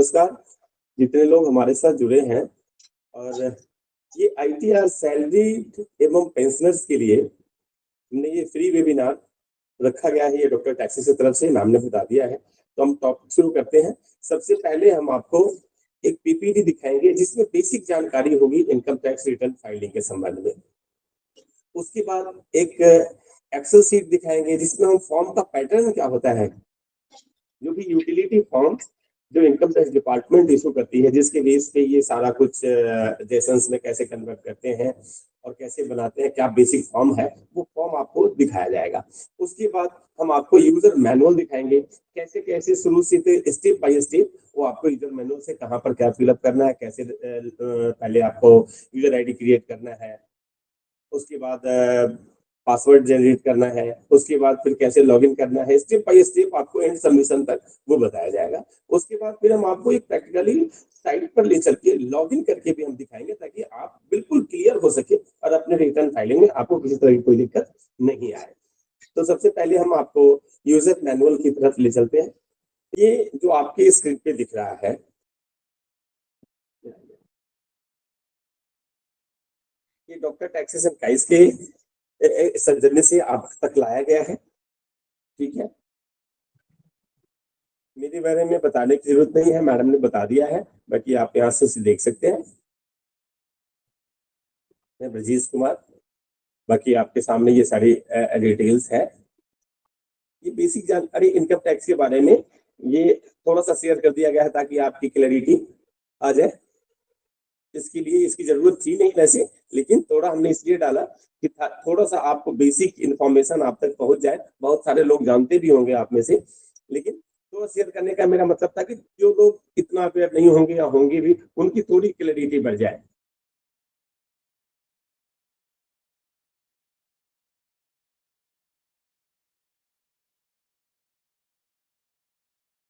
नमस्कार। जितने लोग हमारे साथ जुड़े हैं और ये आईटीआर सैलरीड एवं पेंशनर्स के लिए हमने ये फ्री वेबिनार रखा गया है, ये डॉक्टर टैक्सी की तरफ से, नाम ने बता दिया है। तो हम टॉपिक शुरू करते हैं। सबसे पहले हम आपको एक पीपीटी दिखाएंगे जिसमें बेसिक जानकारी होगी इनकम टैक्स रिटर्न फाइलिंग के संबंध में। उसके बाद एक एक्सेल सीट दिखाएंगे जिसमें हम फॉर्म का पैटर्न क्या होता है, जो कि यूटिलिटी फॉर्म जो इनकम टैक्स डिपार्टमेंट इशू करती है, जिसके बेस पे ये सारा कुछ जेसन्स में कैसे कन्वर्ट करते हैं और कैसे बनाते हैं, क्या बेसिक फॉर्म है, वो फॉर्म आपको दिखाया जाएगा। उसके बाद हम आपको यूजर मैनुअल दिखाएंगे, कैसे कैसे शुरू से स्टेप बाय स्टेप वो आपको यूजर मैनुअल से कहाँ पर क्या फिलअप करना है, कैसे पहले आपको यूजर आईडी क्रिएट करना है, उसके बाद पासवर्ड जनरेट करना है, उसके बाद फिर कैसे लॉगिन करना है, स्टेप बाय स्टेप आपको एंड सबमिशन तक वो बताया जाएगा। उसके बाद फिर हम आपको एक प्रैक्टिकली साइट पर ले चल के लॉगिन करके भी हम दिखाएंगे, ताकि आप बिल्कुल क्लियर हो सके और अपने रिटर्न फाइलिंग में आपको किसी तरह की कोई दिक्कत नहीं आए। तो सबसे पहले हम आपको यूजर मैनुअल की तरफ ले चलते हैं। ये जो आपके स्क्रीन पे दिख रहा है, ये डॉक्टर टैक्सेशन काइस के सौजन्य से आप तक लाया गया है। ठीक है, मेरे बारे में बताने की जरूरत नहीं है, मैडम ने बता दिया है, बाकी आप यहाँ से देख सकते हैं। मैं ब्रजेश कुमार, बाकी आपके सामने ये सारी डिटेल्स है। ये बेसिक जानकारी इनकम टैक्स के बारे में ये थोड़ा सा शेयर कर दिया गया है ताकि आपकी क्लैरिटी आ जाए। इसके लिए इसकी जरूरत थी नहीं वैसे, लेकिन थोड़ा हमने इसलिए डाला कि थोड़ा सा आपको बेसिक इन्फॉर्मेशन आप तक पहुंच जाए। बहुत सारे लोग जानते भी होंगे आप में से, लेकिन थोड़ा शेयर करने का मेरा मतलब था कि जो लोग इतना अवेयर नहीं होंगे या होंगे भी, उनकी थोड़ी क्लैरिटी बढ़ जाए।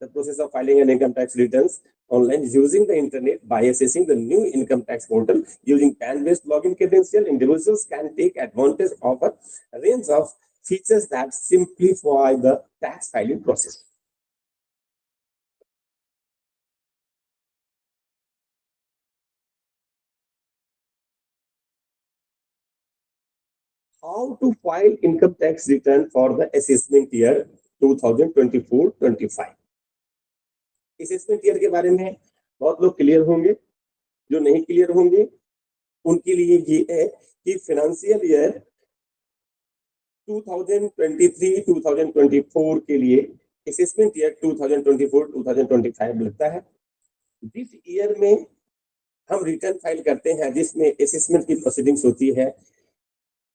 The process of filing an income tax returns online using the internet by accessing the new income tax portal using PAN-based login credential, individuals can take advantage of a range of features that simplify the tax filing process. How to file income tax return for the assessment year 2024-25. Assessment year के बारे में बहुत लोग clear होंगे, जो नहीं clear होंगे उनके लिए ये है कि फाइनेंशियल ईयर 2023-2024 के लिए असेसमेंट ईयर 2024-2025 लगता है। जिस ईयर में हम रिटर्न फाइल करते हैं, जिसमें असेसमेंट की प्रोसीडिंग्स होती है,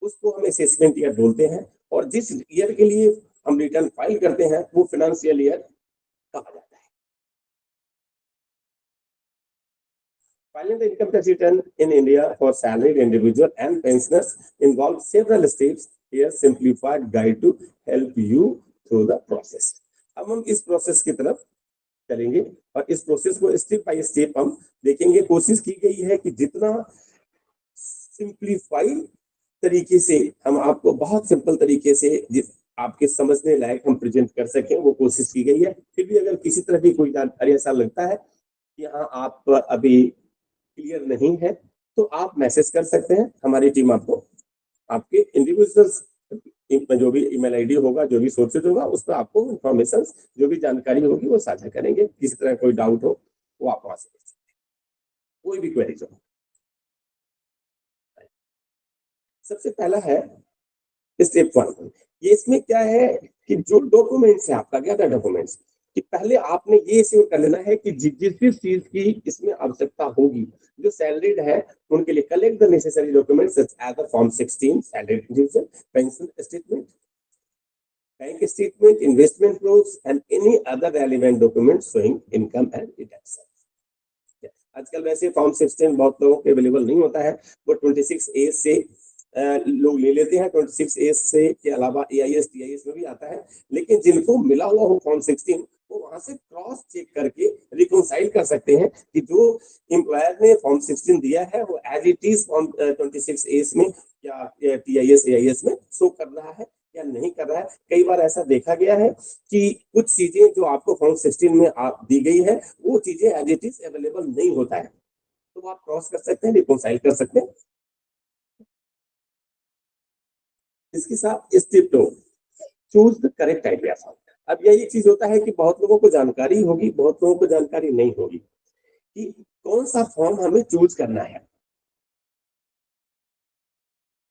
उसको हम असेसमेंट ईयर बोलते हैं। और जिस ईयर के लिए हम रिटर्न फाइल करते हैं वो फाइनेंशियल ईयर कहा जाता है। Filing the income tax return in India for salaried individual and pensioners involves several steps. Here, simplified guide to help you through the process. अब हम इस प्रोसेस की तरफ चलेंगे और इस प्रोसेस को स्टेप बाय स्टेप हम देखेंगे। कोशिश की गई है कि जितना सिंप्लीफाई तरीके से हम आपको बहुत सिंपल तरीके से आपके समझने लायक हम प्रेजेंट कर सकें, वो कोशिश की गई है। फिर भी अगर किसी तरह की कोई जानकारी ऐसा लगता है कि हाँ आप अभी क्लियर नहीं है, तो आप मैसेज कर सकते हैं। हमारी टीम आपको आपके इंडिविजुअल्स जो भी ईमेल आईडी होगा, जो भी सोर्सेज होगा, उस पर आपको इंफॉर्मेशन, जो भी जानकारी होगी वो साझा करेंगे। किसी तरह कोई डाउट हो वो आप वहां से कर सकते हैं, कोई भी क्वेरीज हो। सबसे पहला है स्टेप 1। ये इसमें क्या है कि जो डॉक्यूमेंट्स है, आपका क्या था डॉक्यूमेंट्स, कि पहले आपने ये श्योर कर लेना है कि जिस चीज की इसमें आवश्यकता होगी, जो सैलरीड है उनके लिए collect the necessary documents such as the form 16 salary declaration, pension statement, bank statement, investment proofs and any other relevant document showing income and deduction. आजकल वैसे फॉर्म 16 बहुत लोगों के अवेलेबल नहीं होता है, वो 26A से लोग ले लेते हैं। 26A से के अलावा AIS TIS में भी आता है, लेकिन जिनको मिला हुआ हो फॉर्म 16 वो वहां से क्रॉस चेक करके रिकॉन्साइल कर सकते हैं कि जो एम्प्लॉयर ने फॉर्म 16 दिया है वो as it is form 26A में या TIS AIS में शो कर रहा है या नहीं कर रहा है। कई बार ऐसा देखा गया है कि कुछ चीजें जो आपको फॉर्म 16 में आप दी गई है वो चीजें एज इट इज अवेलेबल नहीं होता है, तो आप क्रॉस कर सकते हैं, रिकॉन्साइल कर सकते हैं। इसके साथ step 2, choose the correct ITR form. अब यही चीज होता है कि बहुत लोगों को जानकारी होगी, बहुत लोगों को जानकारी नहीं होगी कि कौन सा फॉर्म हमें चूज करना है।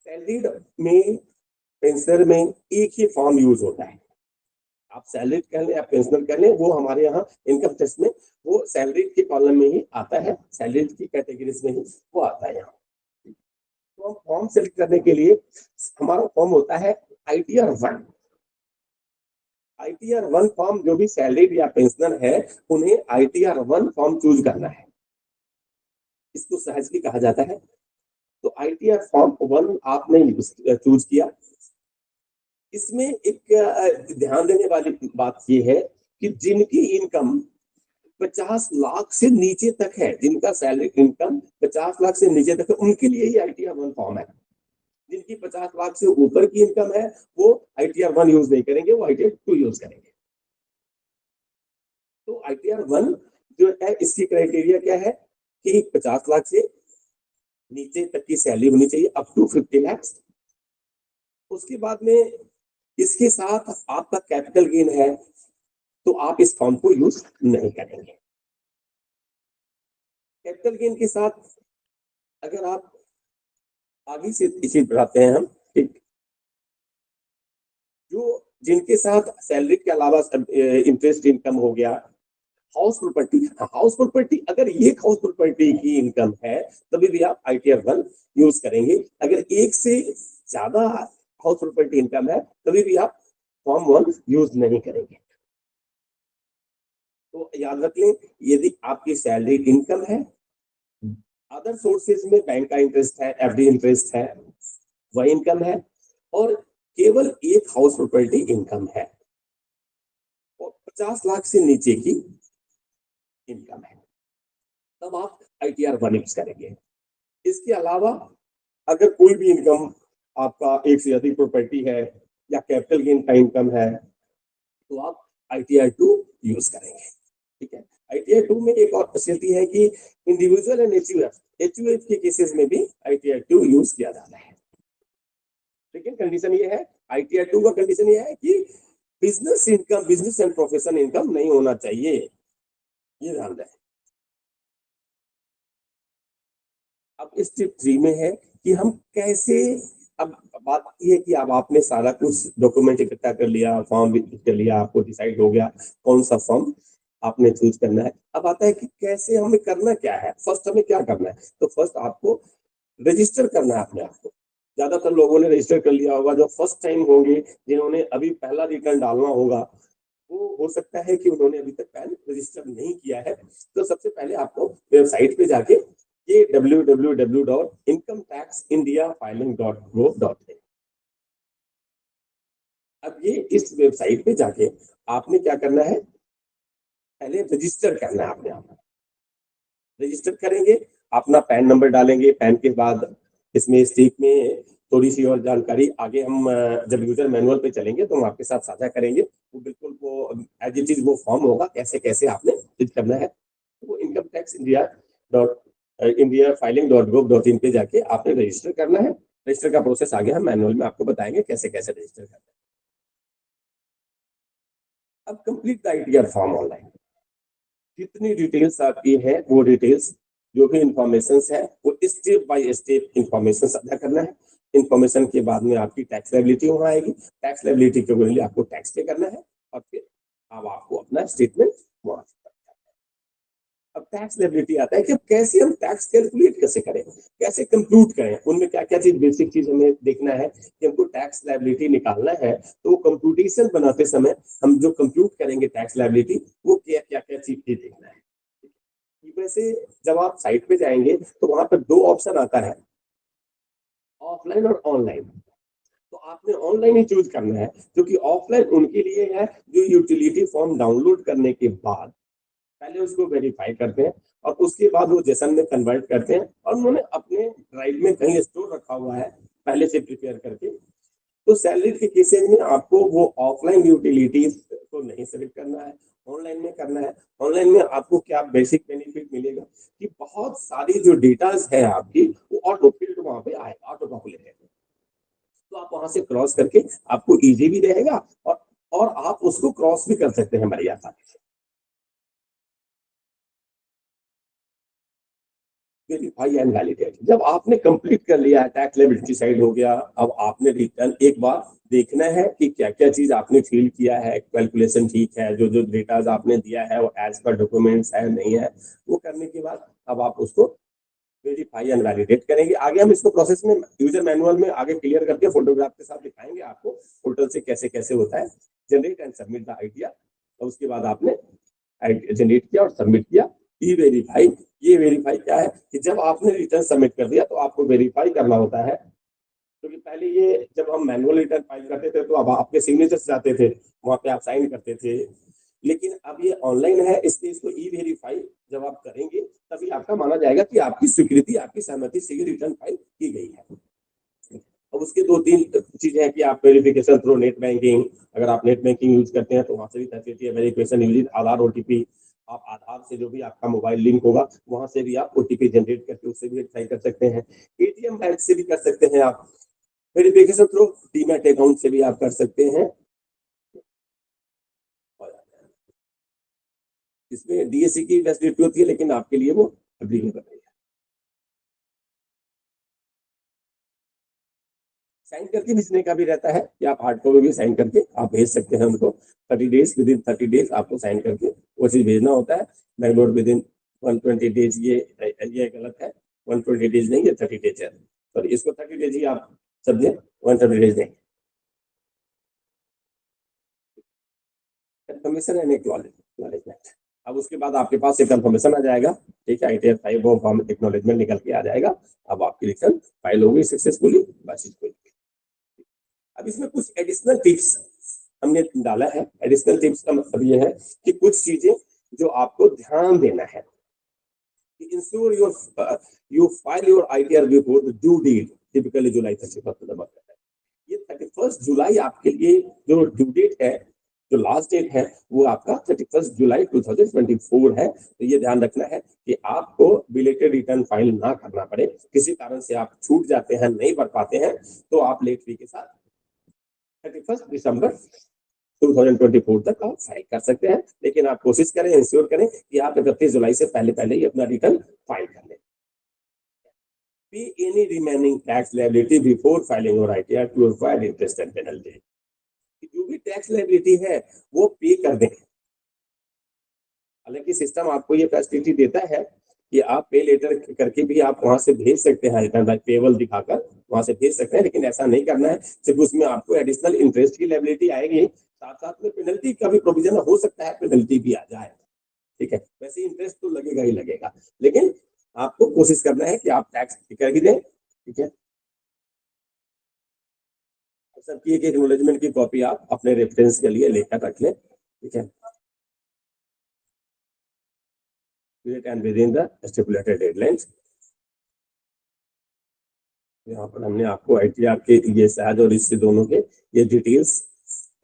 सैलरीड में, पेंशनर में एक ही फॉर्म यूज होता है। आप सैलरीड कह लें या पेंशनर कह लें, वो हमारे यहाँ इनकम टैक्स में वो सैलरीड के कॉलम में ही आता है, सैलरीड की कैटेगरीज में ही वो आता है यहाँ। तो हम फॉर्म सेलेक्ट करने के लिए हमारा फॉर्म होता है आईटीआर 1। आईटीआर 1 फॉर्म जो भी सैलरीड या पेंशनर है उन्हें आईटीआर 1 फॉर्म चूज करना है, इसको सहज भी कहा जाता है। तो आईटीआर फॉर्म 1 आपने चूज किया। इसमें एक ध्यान देने वाली बात यह है कि जिनकी इनकम 50 लाख से नीचे तक है, जिनका सैलरी इनकम 50 लाख से नीचे तक है, उनके लिए ही आईटीआर 1 फॉर्म है। जिनकी 50 लाख से ऊपर की इनकम है वो आईटीआर 1 यूज नहीं करेंगे, वो आईटीआर 2 यूज करेंगे। तो आईटीआर 1 जो है इसकी क्राइटेरिया क्या है कि 50 लाख से नीचे तक की सैलरी होनी चाहिए, अप टू 50 लाख। उसके बाद में इसके साथ आपका कैपिटल गेन है तो आप इस फॉर्म को यूज नहीं करेंगे। कैपिटल गेन के साथ अगर आप आगे से इसी बढ़ाते हैं हम, ठीक, जो जिनके साथ सैलरी के अलावा इंटरेस्ट इनकम हो गया, हाउस प्रॉपर्टी, हाउस प्रॉपर्टी, अगर एक हाउस प्रॉपर्टी की इनकम है तभी भी आप आईटीआर 1 यूज करेंगे। अगर एक से ज्यादा हाउस प्रॉपर्टी इनकम है तभी भी आप फॉर्म 1 यूज नहीं करेंगे। तो याद रख लें, यदि आपकी सैलरी इनकम है, अदर सोर्सेज में बैंक का इंटरेस्ट है, एफडी इंटरेस्ट है, वह इनकम है, और केवल एक हाउस प्रॉपर्टी इनकम है और 50 लाख से नीचे की इनकम है, तब आप आईटीआर 1 यूज करेंगे। इसके अलावा अगर कोई भी इनकम आपका एक से अधिक प्रॉपर्टी है या कैपिटल गेन का इनकम है तो आप आईटीआर 2 यूज करेंगे। ठीक है। आईटीआर 2 में एक और फैसिलिटी है कि इंडिविजुअल एंड एचयूएफ के केसेस में भी आईटीआर 2 यूज किया जाता है। लेकिन कंडीशन ये है, आईटीआर 2 का कंडीशन ये है कि business income, business and professional income नहीं होना चाहिए, ये ध्यान दें। अब स्टेप 3 में है कि हम कैसे, अब बात ये है कि अब आपने सारा कुछ डॉक्यूमेंट इकट्ठा कर लिया, फॉर्म भी कर लिया, आपको डिसाइड हो गया कौन सा फॉर्म आपने चूज करना है। अब आता है कि कैसे हमें करना क्या है। फर्स्ट हमें क्या करना है, तो फर्स्ट आपको रजिस्टर करना है अपने आप को। ज्यादातर लोगों ने रजिस्टर कर लिया होगा, जो फर्स्ट टाइम होंगे, जिन्होंने अभी पहला रिटर्न डालना होगा, वो हो सकता है कि उन्होंने अभी तक पैन रजिस्टर नहीं किया है। तो सबसे पहले आपको वेबसाइट पे जाके ये www.incometaxindiafiling.gov.in, अब ये इस वेबसाइट पे जाके आपने क्या करना है, पहले रजिस्टर करना है अपने आप। रजिस्टर करेंगे, अपना पैन नंबर डालेंगे, पैन के बाद इसमें स्टेप में थोड़ी सी और जानकारी आगे हम जब यूजर मैनुअल पे चलेंगे तो हम आपके साथ साझा करेंगे। वो बिल्कुल वो एज इट इज वो फॉर्म होगा, कैसे कैसे आपने फिल करना है। वो इनकम टैक्स india.filing.gov.in पे जाके आपने रजिस्टर करना है। रजिस्टर का प्रोसेस आगे हम मैनुअल में आपको बताएंगे कैसे कैसे रजिस्टर करना है। अब complete the ITR form online, जितनी डिटेल्स आपकी है वो डिटेल्स, जो भी इंफॉर्मेशन है वो स्टेप बाय स्टेप इंफॉर्मेशन साझा करना है। इंफॉर्मेशन के बाद में आपकी टैक्स लायबिलिटी वहां आएगी, टैक्स लायबिलिटी के लिए आपको टैक्स पे करना है और फिर अब आपको अपना स्टेटमेंट वहां। अब टैक्स लायबिलिटी आता है कि कैसे हम टैक्स कैलकुलेट कैसे करें, कैसे कंप्यूट करें, उनमें क्या क्या चीज, बेसिक चीज हमें देखना है कि हमको टैक्स लायबिलिटी निकालना है। तो वो कंप्यूटेशन बनाते समय हम जो कंप्यूट करेंगे टैक्स लायबिलिटी, वो क्या क्या क्या चीज देखना है। वैसे जब आप साइट पे जाएंगे तो वहां पर 2 ऑप्शन आता है, ऑफलाइन और ऑनलाइन। तो आपने ऑनलाइन ही चूज करना है, क्योंकि ऑफलाइन उनके लिए है जो यूटिलिटी फॉर्म डाउनलोड करने के बाद पहले उसको वेरीफाई करते हैं और उसके बाद वो जेसन में कन्वर्ट करते हैं और उन्होंने अपने ड्राइव में कहीं स्टोर रखा हुआ है पहले से प्रिपेयर करके, तो सैलरीड के केसेज में आपको वो ऑफलाइन यूटिलिटीज को नहीं सेलेक्ट करना है, ऑनलाइन में करना है। ऑनलाइन में आपको क्या बेसिक बेनिफिट मिलेगा कि बहुत सारी जो डेटाज है आपकी वो ऑटो फिल्ड वहां पे आएगा, ऑटो पॉपुलेट है, तो आप वहां से क्रॉस करके आपको इजी भी रहेगा और आप उसको क्रॉस भी कर सकते हैं बड़ी आसानी से। वेरीफाई एंड वैलिडेट, जब आपने कंप्लीट कर लिया है, टैक्स लायबिलिटी साइड हो गया, अब आपने रिटर्न एक बार देखना है कि क्या क्या चीज आपने फिल किया है, कैलकुलेशन ठीक है, जो जो डेटा आपने दिया है वो एज पर डॉक्यूमेंट्स है नहीं है, वो करने के बाद अब आप उसको वेरीफाई एंड वैलिडेट करेंगे। आगे हम इसको प्रोसेस में यूजर मैनुअल में आगे क्लियर करके फोटोग्राफ के साथ दिखाएंगे आपको पोर्टल से कैसे कैसे होता है। Generate and submit the idea, और उसके बाद आपने जनरेट किया और सबमिट किया। ई वेरीफाई, ये वेरीफाई क्या है कि जब आपने रिटर्न सबमिट कर दिया तो आपको वेरीफाई करना होता है, क्योंकि पहले ये जब हम मैनुअल रिटर्न फाइल करते थे तो अब आपके सिग्नेचर्स जाते थे, वहां पे आप साइन करते थे, लेकिन अब ये ऑनलाइन है, इसलिए इसको ई वेरीफाई जब आप करेंगे तभी आपका माना जाएगा कि आपकी स्वीकृति, आपकी सहमति से ये रिटर्न फाइल की गई है। अब उसके दो तीन चीजें हैं कि आप वेरिफिकेशन थ्रू नेट बैंकिंग, अगर आप नेट बैंकिंग यूज करते हैं तो वहां से भी फैसिलिटी है। वेरिफिकेशन यूज आधार ओटीपी, आप आधार से जो भी आपका मोबाइल लिंक होगा वहां से भी आप ओटीपी जनरेट करके उससे भी वेरीफाई कर सकते हैं। एटीएम बैंक से भी कर सकते हैं आप वेरिफिकेशन थ्रू, डीमैट अकाउंट से भी आप कर सकते हैं। इसमें डीएससी की फैसिलिटी होती है, लेकिन आपके लिए वो अवेलेबल है। साइन करके भेजने का भी रहता है कि आप हार्ड कॉपी भी साइन करके आप भेज सकते हैं उनको। 30 डेज, विद इन 30 डेज आपको साइन करके वो चीज भेजना होता है। बैंगलोर विद इन 120 डेज, ये गलत है, 120 डेज नहीं, ये 30 डेज है, तो इसको 30 डेज ही आप समझे, 120 डेज नहीं। कंफर्मेशन एंड एक्नॉलेजमेंट, अब उसके बाद आपके पास एक कंफर्मेशन आ जाएगा, ठीक है, ITR फाइल वो फॉर्म एक्नॉलेजमेंट निकल के आ जाएगा। अब आपकी रिटर्न फाइल होगी सक्सेसफुली, बातचीत हुई। अब इसमें कुछ एडिशनल टिप्स हमने डाला है। एडिशनल टिप्स का मतलब ये है कि कुछ चीजें जो आपको ध्यान देना है कि ensure you file your ITR before the due date, typically July 31 है। ये 31 जुलाई आपके लिए जो ड्यू डेट है, जो लास्ट डेट है, वो आपका 31 जुलाई 2024 है। तो ये ध्यान रखना है कि आपको बिलेटेड रिटर्न फाइल ना करना पड़े। किसी कारण से आप छूट जाते हैं, नहीं भर पाते हैं, तो आप लेट फी के साथ 31 दिसंबर 2024 तक आप फाइल कर सकते हैं। लेकिन आप कोशिश करें, इंश्योर करें कि आप 31 जुलाई से पहले पहले ही अपना रिटर्न फाइल कर लें। Pay any remaining tax liability before filing your ITR to avoid interest and penalty. जो भी टैक्स लायबिलिटी है वो पे कर दें। हालांकि सिस्टम आपको ये फैसिलिटी देता है कि आप पे लेटर करके भी आप वहां से भेज सकते हैं, रिटर्न पेबल दिखाकर वहां से भेज सकते हैं, लेकिन ऐसा नहीं करना है। सिर्फ उसमें आपको एडिशनल इंटरेस्ट की लायबिलिटी आएगी, साथ साथ में पेनल्टी का भी प्रोविजन हो सकता है, पेनल्टी भी आ जाए, ठीक है। वैसे इंटरेस्ट तो लगेगा ही लगेगा, लेकिन आपको कोशिश करना है कि आप टैक्स कर ही दें, ठीक है। सबकी एक एक्नॉलेजमेंट की कॉपी आप अपने रेफरेंस के लिए लेकर रख लें, ठीक है। And with in the stipulated deadlines. यहाँ पर हमने आपको ITR के ये सहज और इससे दोनों के ये डिटेल्स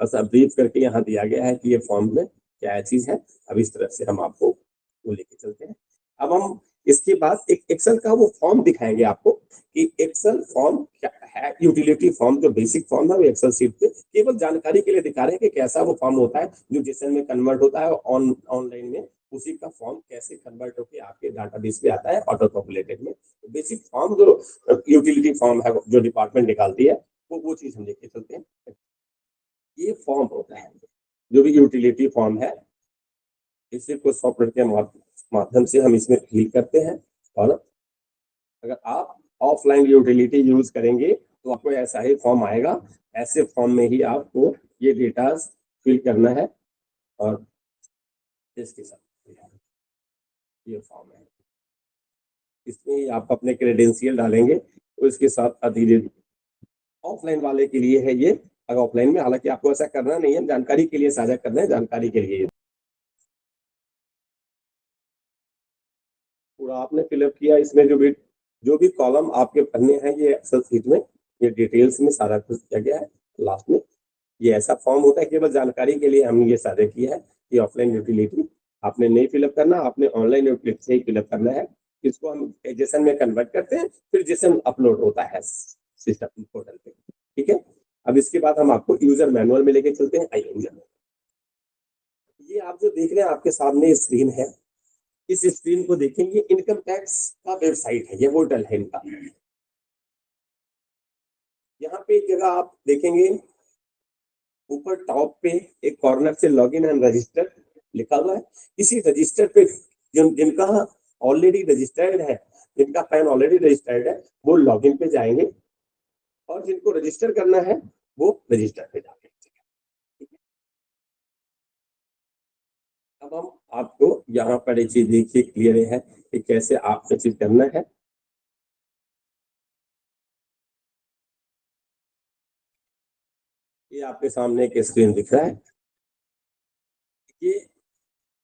ऐसा ब्रीफ करके यहाँ दिया गया है कि ये फॉर्म में क्या चीज है। अब इस तरह से हम आपको वो लेके चलते हैं। अब हम इसके बाद एक एक्सेल का वो फॉर्म दिखाएंगे आपको कि एक्सेल फॉर्म क्या है। यूटिलिटी फॉर्म जो बेसिक फॉर्म है वो एक्सेल शीट पे केवल जानकारी के लिए दिखा रहे हैं कि कैसा वो फॉर्म होता है जो जेसन में कन्वर्ट होता है ऑनलाइन में, उसी का फॉर्म कैसे कन्वर्ट होकर आपके डाटाबेस पे आता है ऑटो पॉपुलेटेड में। बेसिक फॉर्म जो यूटिलिटी फॉर्म है जो डिपार्टमेंट निकालती है वो चीज हम लेके चलते हैं। ये फॉर्म होता है जो भी यूटिलिटी फॉर्म है, इसे कुछ सॉफ्टवेयर के माध्यम से हम इसमें फिल करते हैं। और अगर आप ऑफलाइन यूटिलिटी यूज करेंगे तो आपको ऐसा ही फॉर्म आएगा। ऐसे फॉर्म में ही आपको ये डेटा फिल करना है और इसके साथ ये फॉर्म है, इसमें आप अपने क्रेडेंशियल डालेंगे तो इसके साथ धीरे ऑफलाइन वाले के लिए है ये। अगर ऑफलाइन में, हालांकि आपको ऐसा करना नहीं है, जानकारी के लिए साझा करना है, जानकारी के लिए पूरा आपने फिलअप किया। इसमें जो भी कॉलम आपके भरने हैं ये एक्सेल शीट में ये डिटेल्स में सारा कुछ दिया गया है। लास्ट में। ये ऐसा फॉर्म होता है, केवल जानकारी के लिए हमने ये साझा किया है कि ऑफलाइन यूटिलिटी आपने नहीं फिलअप करना, आपने ऑनलाइन यूटिलिटी से ही फिलअप करना है। इसको हम जेसन में कन्वर्ट करते हैं, फिर जेसन अपलोड होता है सिस्टम पोर्टल पे। ठीक है, अब इसके बाद हम आपको यूजर मैनुअल में लेके चलते हैं। आइए यूजर, ये आप जो देख रहे हैं आपके सामने स्क्रीन है, इस स्क्रीन को देखेंगे, इनकम टैक्स का वेबसाइट है, ये पोर्टल है इनका। यहाँ पे एक जगह आप देखेंगे, ऊपर टॉप पे एक कॉर्नर से लॉगिन एंड रजिस्टर लिखा हुआ है। इसी रजिस्टर पे जिनका ऑलरेडी रजिस्टर्ड है, जिनका पैन ऑलरेडी रजिस्टर्ड है, वो लॉगिन पे जाएंगे, और जिनको रजिस्टर करना है वो रजिस्टर पे जाएंगे। अब हम आपको यहाँ पर एक चीज देखिए, क्लियर है कि कैसे आपको चीज करना है। ये आपके सामने एक स्क्रीन दिख रहा है, ये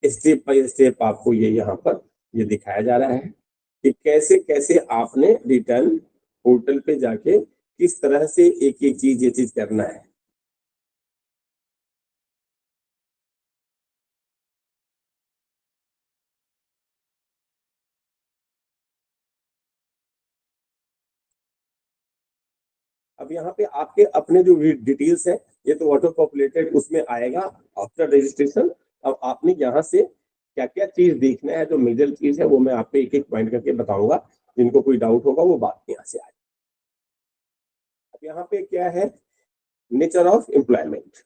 स्टेप बाय स्टेप आपको ये यहाँ पर ये दिखाया जा रहा है कि कैसे कैसे आपने रिटर्न पोर्टल पे जाके किस तरह से एक एक चीज ये चीज करना है। अब यहाँ पे आपके अपने जो डिटेल्स है, ये तो ऑटो पॉपुलेटेड उसमें आएगा आफ्टर रजिस्ट्रेशन। अब आपने यहाँ से क्या क्या चीज देखना है, जो मेजर चीज है वो मैं आपको एक एक पॉइंट करके बताऊंगा, जिनको कोई डाउट होगा वो बात यहाँ से आए। अब यहाँ पे क्या है, नेचर ऑफ एम्प्लॉयमेंट,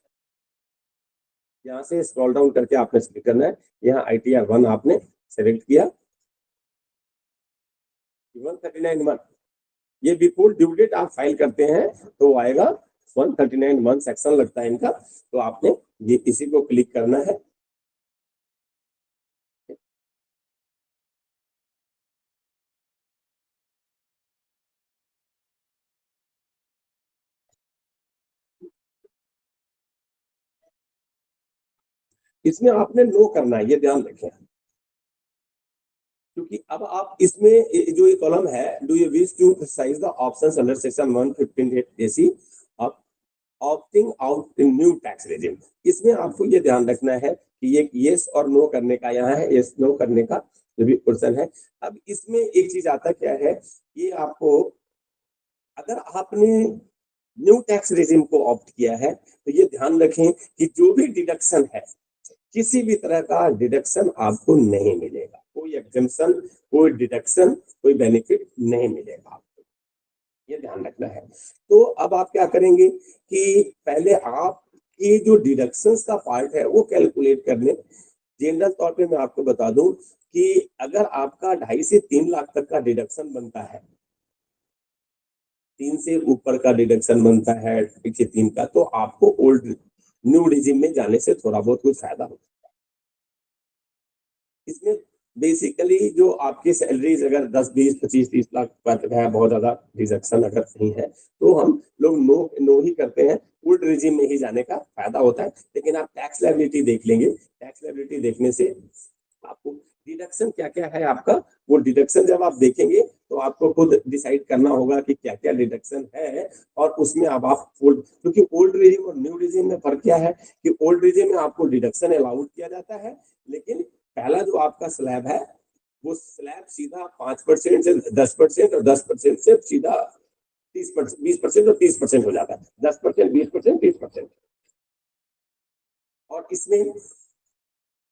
यहाँ से स्क्रॉल डाउन करके आपने सेलेक्ट करना है। यहाँ ITR 1 आपने सेलेक्ट किया, 139 मंथ, ये बिफोर ड्यू डेट आप फाइल करते हैं तो आएगा 139 मंथ सेक्शन लगता है इनका, तो आपने ये इसी को क्लिक करना है। इसमें आपने नो करना है, ये ध्यान रखें, क्योंकि अब आप इसमें जो ये कॉलम है, do you wish to exercise the options under section 115 AC of opting out in new tax regime, इसमें आपको ये ध्यान रखना है कि ये यस और नो करने का यहाँ है, यस नो करने का जो भी क्वेश्चन है। अब इसमें एक चीज आता क्या है, ये आपको अगर आपने न्यू टैक्स रेजिम को ऑप्ट किया है तो ये ध्यान रखें कि जो भी डिडक्शन है, किसी भी तरह का डिडक्शन आपको नहीं मिलेगा, कोई एग्जम्पशन, कोई डिडक्शन, कोई बेनिफिट नहीं मिलेगा आपको, ये ध्यान रखना है। तो अब आप क्या करेंगे कि पहले आप की जो डिडक्शंस का पार्ट है वो कैलकुलेट करने, जनरल तौर पे मैं आपको बता दूं कि अगर आपका 2.5 से 3 लाख तक का डिडक्शन बनता है, 3 से ऊपर का डिडक्शन बनता है, 3 का, तो आपको ओल्ड न्यू रिजिम में जाने से थोड़ा बहुत कुछ फायदा होता है। इसमें बेसिकली जो आपकी सैलरीज अगर 10, 20, 25, 30 लाख तक है, बहुत ज्यादा डिडक्शन अगर नहीं है, तो हम लोग नो ही करते हैं, ओल्ड रिजिम में ही जाने का फायदा होता है। लेकिन आप टैक्स लायबिलिटी देख लेंगे, टैक्स लायबिलिटी देखने से आपको डिडक्शन क्या क्या है आपका, वो डिडक्शन जब आप देखेंगे तो आपको खुद डिसाइड करना होगा कि क्या क्या डिडक्शन है, और उसमें अब आप क्योंकि ओल्ड रिजिम और न्यू रिजिम में फर्क क्या है कि ओल्ड रिजिम में आपको डिडक्शन अलाउड किया जाता है, लेकिन पहला जो आपका स्लैब है वो स्लैब सीधा 5% से 10% और 10% से सीधा 30%, 20% और 30% हो जाता है, 10%, 20%, 30%। और इसमें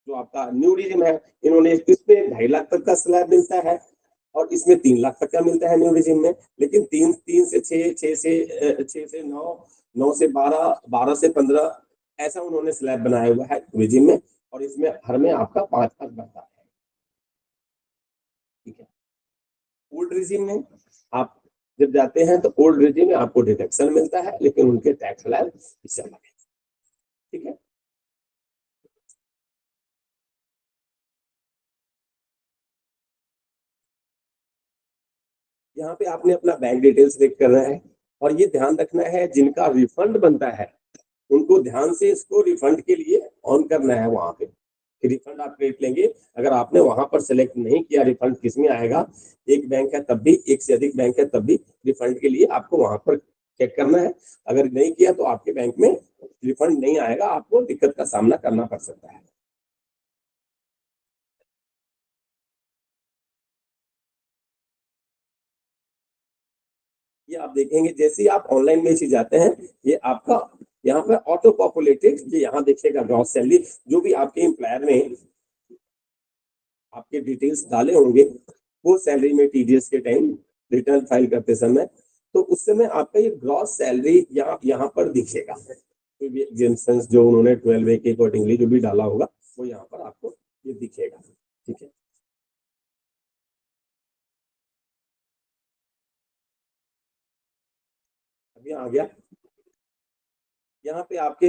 जो आपका न्यू रिजिम है, इन्होंने इसमें 2.5 लाख तक का स्लैब मिलता है, और इसमें 3 लाख तक का मिलता है न्यू रिजिम में। लेकिन 3 से 6, 6 से 9, 9 से 12, 12 से 15, ऐसा उन्होंने स्लैब बनाया हुआ है रिजिम में, और इसमें हर में आपका 5 तक बढ़ता है। ठीक है, ओल्ड रिजिम में आप जब जाते हैं तो ओल्ड रिजिम में आपको डिडक्शन मिलता है, लेकिन उनके टैक्स स्लैब इससे अलग है। ठीक है, यहाँ पे आपने अपना बैंक डिटेल्स सेलेक्ट करना है, और ये ध्यान रखना है जिनका रिफंड बनता है उनको ध्यान से इसको रिफंड के लिए ऑन करना है वहां पे, रिफंड आप क्रेडिट लेंगे। अगर आपने वहां पर सेलेक्ट नहीं किया रिफंड किस में आएगा, एक बैंक है तब भी, एक से अधिक बैंक है तब भी रिफंड के लिए आपको वहां पर चेक करना है। अगर नहीं किया तो आपके बैंक में रिफंड नहीं आएगा, आपको दिक्कत का सामना करना पड़ सकता है। ये आप देखेंगे जैसे ही आप ऑनलाइन में चीज जाते हैं, ये आपका यहाँ पे ऑटो पॉपुलेटेड, ये यहाँ देखिएगा ग्रॉस सैलरी, जो भी आपके एम्प्लॉयर ने आपके डिटेल्स डाले होंगे वो सैलरी में टीडीएस के टाइम रिटर्न फाइल करते समय, तो उस समय आपका ये ग्रॉस सैलरी यहाँ पर दिखेगा। कोई भी एग्जेम्पशंस जो उन्होंने 12A के अकॉर्डिंगली जो भी डाला होगा वो यहाँ पर आपको ये दिखेगा। ठीक है, अभी आ गया यहाँ पे आपके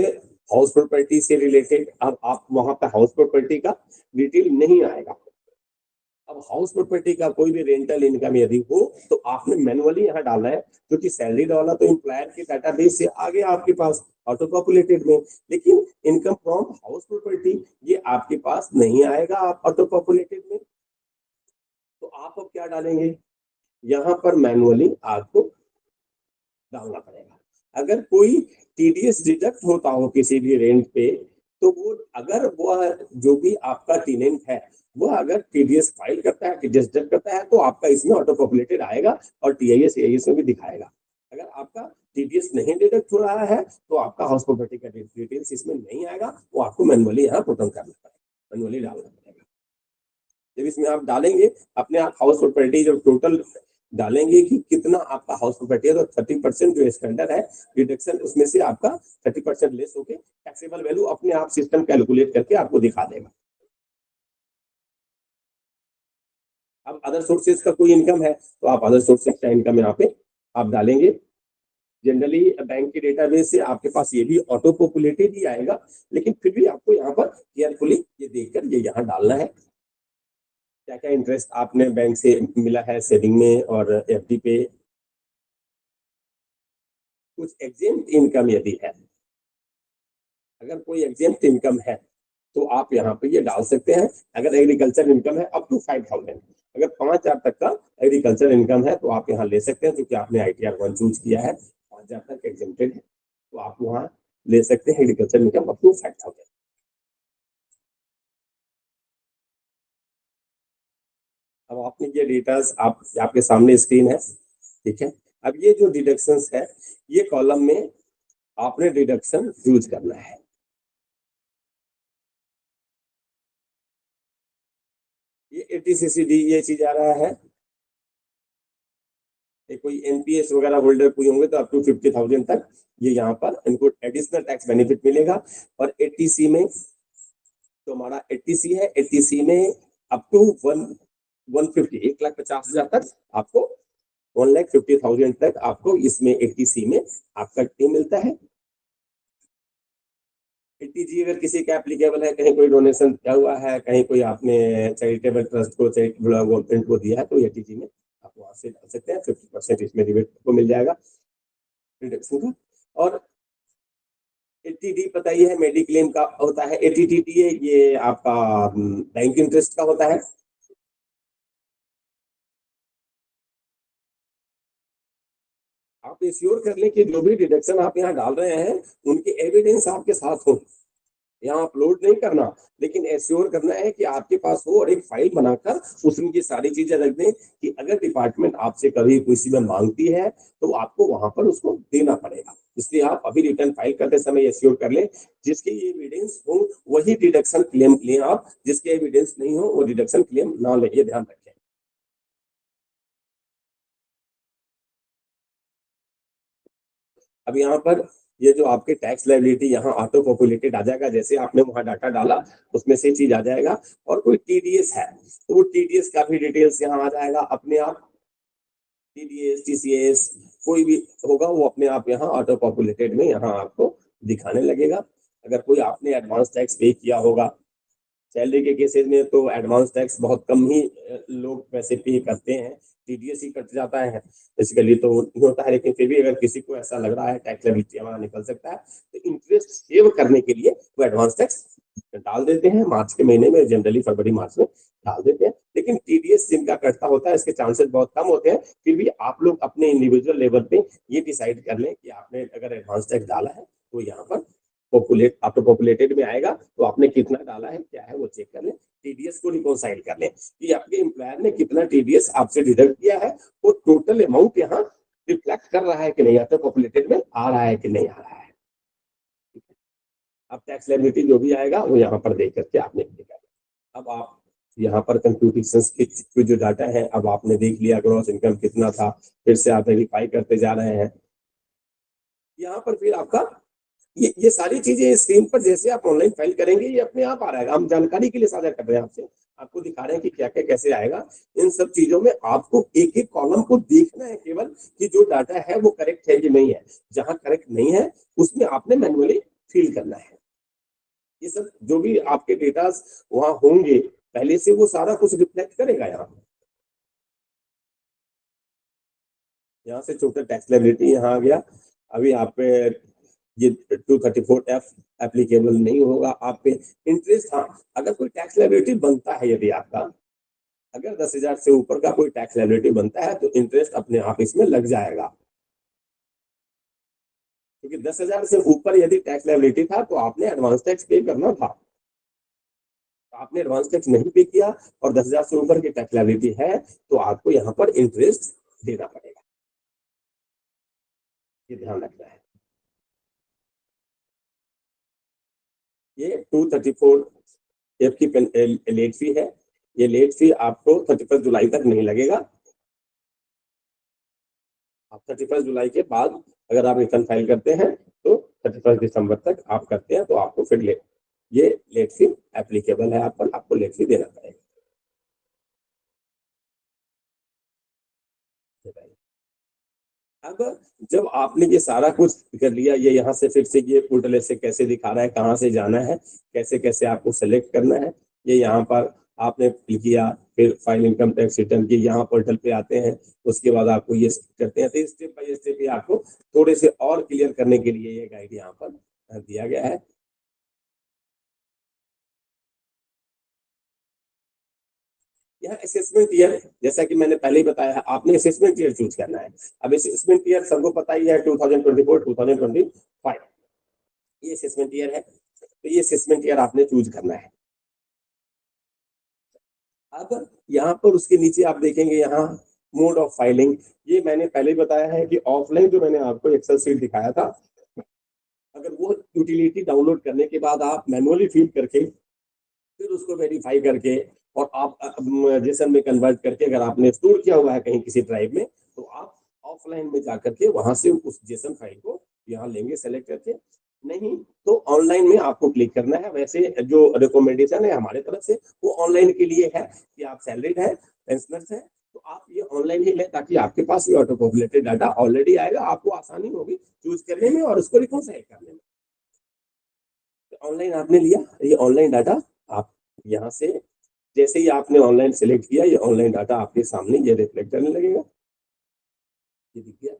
हाउस प्रॉपर्टी से रिलेटेड। अब आप वहां पे हाउस प्रॉपर्टी का डिटेल नहीं आएगा। अब हाउस प्रॉपर्टी का कोई भी रेंटल इनकम यदि हो तो आपने मैनुअली यहाँ डालना है, क्योंकि सैलरी डाला तो एम्प्लॉयर के डाटाबेस से आ गया आपके पास ऑटो पॉपुलेटेड में, लेकिन इनकम फ्रॉम हाउस प्रॉपर्टी ये आपके पास नहीं आएगा आप ऑटो पॉपुलेटेड में। तो आप अब क्या डालेंगे, यहाँ पर मैनुअली आपको डालना पड़ेगा। अगर कोई टीडीएस डिडक्ट होता हो किसी भी रेंट पे, तो वो अगर वो जो भी आपका टेनेंट है वो अगर टीडीएस फाइल करता है, टीडीएस डिडक्ट करता है, तो आपका इसमें ऑटो पॉपुलेटेड आएगा और टीआईएस एआईएस में भी दिखाएगा। अगर आपका टीडीएस नहीं डिडक्ट हो रहा है तो आपका हाउस प्रॉपर्टी का डिटेल्स इसमें नहीं आएगा, वो आपको मैनुअली यहाँ पुट ऑन करना पड़ेगा, मैनुअली डालना पड़ेगा। जब इसमें आप डालेंगे अपने आप हाउस प्रॉपर्टी जब टोटल डालेंगे कि कितना आपका हाउस प्रॉपर्टी है, तो 30% जो स्टैंडर्ड है डिडक्शन, उसमें से आपका 30% लेस होके टैक्सेबल वैल्यू अपने आप सिस्टम कैलकुलेट करके आपको दिखा देगा। अब अदर सोर्सेज का कोई इनकम है तो आप अदर सोर्सेज का इनकम यहाँ पे आप डालेंगे। जनरली बैंक के डेटाबेस से आपके पास ये भी ऑटो पॉपुलेटेड ही आएगा, लेकिन फिर भी आपको यहाँ पर केयरफुली ये देखकर ये यहाँ डालना है क्या क्या इंटरेस्ट आपने बैंक से मिला है सेविंग में और एफडी पे। कुछ एग्जेम्प्ट इनकम यदि है, अगर कोई एग्जेम्प्ट इनकम है तो आप यहाँ पे ये डाल सकते हैं। अगर एग्रीकल्चर इनकम है अप टू 5000, अगर 5000 तक का एग्रीकल्चर इनकम है तो आप यहाँ ले सकते हैं, क्योंकि आपने ITR 1 चूज किया है, 5000 तक एग्जेम्प्टेड है, तो आप वहाँ ले सकते हैं एग्रीकल्चर इनकम अप टू 5000। अब आपने ये डेटास आपके सामने स्क्रीन है, ठीक है। अब ये जो डिडक्शंस है ये कॉलम में आपने डिडक्शन यूज करना है। ये 80CCD ये चीज आ रहा है, कोई एनपीएस वगैरह होल्डर कोई होंगे तो अप टू 50,000 तक ये यहाँ पर इनको एडिशनल टैक्स बेनिफिट मिलेगा। और 80C में तो हमारा 80C है, 80C में अप टू 150 1,50,000 तक आपको 1,50,000 तक आपको इसमें 80C में आपका टीम मिलता है। 80G अगर किसी का एप्लीकेबल है, कहीं कोई डोनेशन किया हुआ है, कहीं कोई आपने चैरिटेबल ट्रस्ट को चैरिटेबल गवर्नमेंट को दिया है तो 80G में आप वहां से डाल सकते हैं, 50% इसमें रिबेट को मिल जाएगा रिडक्शन का। और 80D पता ही है मेडिक्लेम का होता है, 80TT ये आपका बैंक इंटरेस्ट का होता है। आप एश्योर कर लें कि जो भी डिडक्शन आप यहाँ डाल रहे हैं उनके एविडेंस आपके साथ हो, यहाँ अपलोड नहीं करना, लेकिन एश्योर करना है कि आपके पास हो और एक फाइल बनाकर उसमें की सारी चीजें रख दें कि अगर डिपार्टमेंट आपसे कभी किसी में मांगती है तो आपको वहां पर उसको देना पड़ेगा। इसलिए आप अभी रिटर्न फाइल करते समय एश्योर कर लें जिसके एविडेंस हो वही डिडक्शन क्लेम लें आप, जिसके एविडेंस नहीं हो वो डिडक्शन क्लेम ना ले, ये ध्यान रखें। अब यहाँ पर ये जो आपके टैक्स लायबिलिटी यहाँ ऑटो पॉपुलेटेड आ जाएगा, जैसे आपने वहां डाटा डाला उसमें से चीज आ जाएगा। और कोई टीडीएस है तो वो टीडीएस का भी डिटेल्स यहाँ आ जाएगा अपने आप, टीडीएस टीसीएस कोई भी होगा वो अपने आप यहाँ ऑटो पॉपुलेटेड में यहाँ आपको दिखाने लगेगा। अगर कोई आपने एडवांस टैक्स पे किया होगा, सैलरी के केसेस में तो एडवांस टैक्स बहुत कम ही लोग पैसे पे करते हैं, टीडीएस ही कट जाता है बेसिकली तो नहीं होता है। लेकिन फिर भी अगर किसी को ऐसा लग रहा है टैक्स लायबिलिटी हमारा निकल सकता है तो इंटरेस्ट सेव करने के लिए वो एडवांस टैक्स डाल देते हैं मार्च के महीने में, जनरली फरवरी मार्च में डाल देते हैं। लेकिन टीडीएस जिनका कटता होता है इसके चांसेस बहुत कम होते हैं। फिर भी आप लोग अपने इंडिविजुअल लेवल पे ये डिसाइड कर लें कि आपने अगर एडवांस टैक्स डाला है तो यहाँ पर आपको पॉपुलेटेड में आएगा, तो आपने कितना डाला है क्या है वो चेक कर लें। टीडीएस को रिकॉन्साइल कर लें कि आपके एम्प्लॉयर ने कितना टीडीएस आपसे डिडक्ट किया है, वो टोटल अमाउंट यहाँ रिफ्लेक्ट कर रहा है कि नहीं, आपके पॉपुलेटेड में आ रहा है कि नहीं आ रहा है। अब टैक्स लायबिलिटी जो भी आएगा वो यहाँ पर देख करके आपने देखा। अब आप यहाँ पर कंप्यूटेशंस की जो डाटा है, अब आपने देख लिया ग्रॉस इनकम कितना था, फिर से आप वेरीफाई करते जा रहे हैं। यहाँ पर फिर आपका ये सारी चीजें स्क्रीन पर जैसे आप ऑनलाइन फाइल करेंगे ये अपने आप आ रहा है। हम जानकारी के लिए साझा कर रहे हैं आपसे, आपको दिखा रहे हैं कि क्या क्या कैसे आएगा। इन सब चीजों में आपको एक एक कॉलम को देखना है केवल कि जो डाटा है वो करेक्ट है कि नहीं है। जहां करेक्ट नहीं है उसमें आपने मैन्युअली फिल करना है। ये सब जो भी आपके डेटा वहां होंगे पहले से वो सारा कुछ रिफ्लेक्ट करेगा। यहाँ से टोटल टैक्स लायबिलिटी यहाँ आ गया। अभी आप पे ये 234F एप्लीकेबल नहीं होगा आप पे। इंटरेस्ट, हाँ, अगर कोई टैक्स लायबिलिटी बनता है, यदि आपका अगर 10,000 से ऊपर का कोई टैक्स लायबिलिटी बनता है तो इंटरेस्ट अपने आप इसमें लग जाएगा। क्योंकि 10,000 से ऊपर यदि टैक्स लायबिलिटी था तो आपने एडवांस टैक्स पे करना था, आपने एडवांस टैक्स नहीं पे किया और 10,000 से ऊपर की टैक्स लायबिलिटी है तो आपको यहाँ पर इंटरेस्ट देना पड़ेगा। ये ध्यान रखना है। ये 234F की लेट फी है। ये लेट फी आपको 31 जुलाई तक नहीं लगेगा। आप 31 जुलाई के बाद अगर आप रिटर्न फाइल करते हैं तो 31 दिसंबर तक आप करते हैं तो आपको फिर ये लेट फी एप्लीकेबल है, आपको लेट फी देना पड़ेगा। अब जब आपने ये सारा कुछ कर लिया, ये यहाँ से फिर से ये पोर्टल से कैसे दिखा रहा है, कहाँ से जाना है, कैसे कैसे आपको सेलेक्ट करना है, ये यहाँ पर आपने किया। फिर फाइल इनकम टैक्स रिटर्न की यहाँ पोर्टल पे आते हैं, उसके बाद आपको ये करते हैं। तो स्टेप बाय स्टेप ये आपको थोड़े से और क्लियर करने के लिए ये गाइड यहाँ पर दिया गया है। यहाँ असेसमेंट ईयर, जैसा कि मैंने पहले ही बताया, आपने असेसमेंट ईयर चूज करना है। अब असेसमेंट ईयर सबको पता ही है 2024 2025 ये असेसमेंट ईयर है, तो ये असेसमेंट ईयर आपने चूज करना है। अब यहाँ पर उसके नीचे आप देखेंगे यहाँ मोड ऑफ फाइलिंग। ये मैंने पहले बताया है कि ऑफलाइन जो मैंने आपको एक्सेल शीट दिखाया था, अगर वो यूटिलिटी डाउनलोड करने के बाद आप मैनुअली फिल करके फिर उसको वेरीफाई करके और आप जेसन में कन्वर्ट करके अगर आपने स्टोर किया हुआ है कहीं किसी ड्राइव में, तो आप ऑफलाइन में जाकर के वहां से उस जेसन फाइल को यहाँ लेंगे सेलेक्ट करके। नहीं तो ऑनलाइन में आपको क्लिक करना है। वैसे जो रिकमेंडेशन है हमारे तरफ से वो ऑनलाइन के लिए है कि आप सैलरीड है, पेंशनर्स है, तो आप ये ऑनलाइन ही लें ताकि आपके पास ये ऑटो पॉपुलेटेड डाटा ऑलरेडी आएगा, आपको आसानी होगी चूज करने में और उसको रिकॉन्साइल करने में। ऑनलाइन आपने लिया, ये ऑनलाइन डाटा आप यहाँ से जैसे ही आपने ऑनलाइन सेलेक्ट किया, ये ऑनलाइन डाटा आपके सामने ये रिफ्लेक्ट करने लगेगा। ये दिख गया।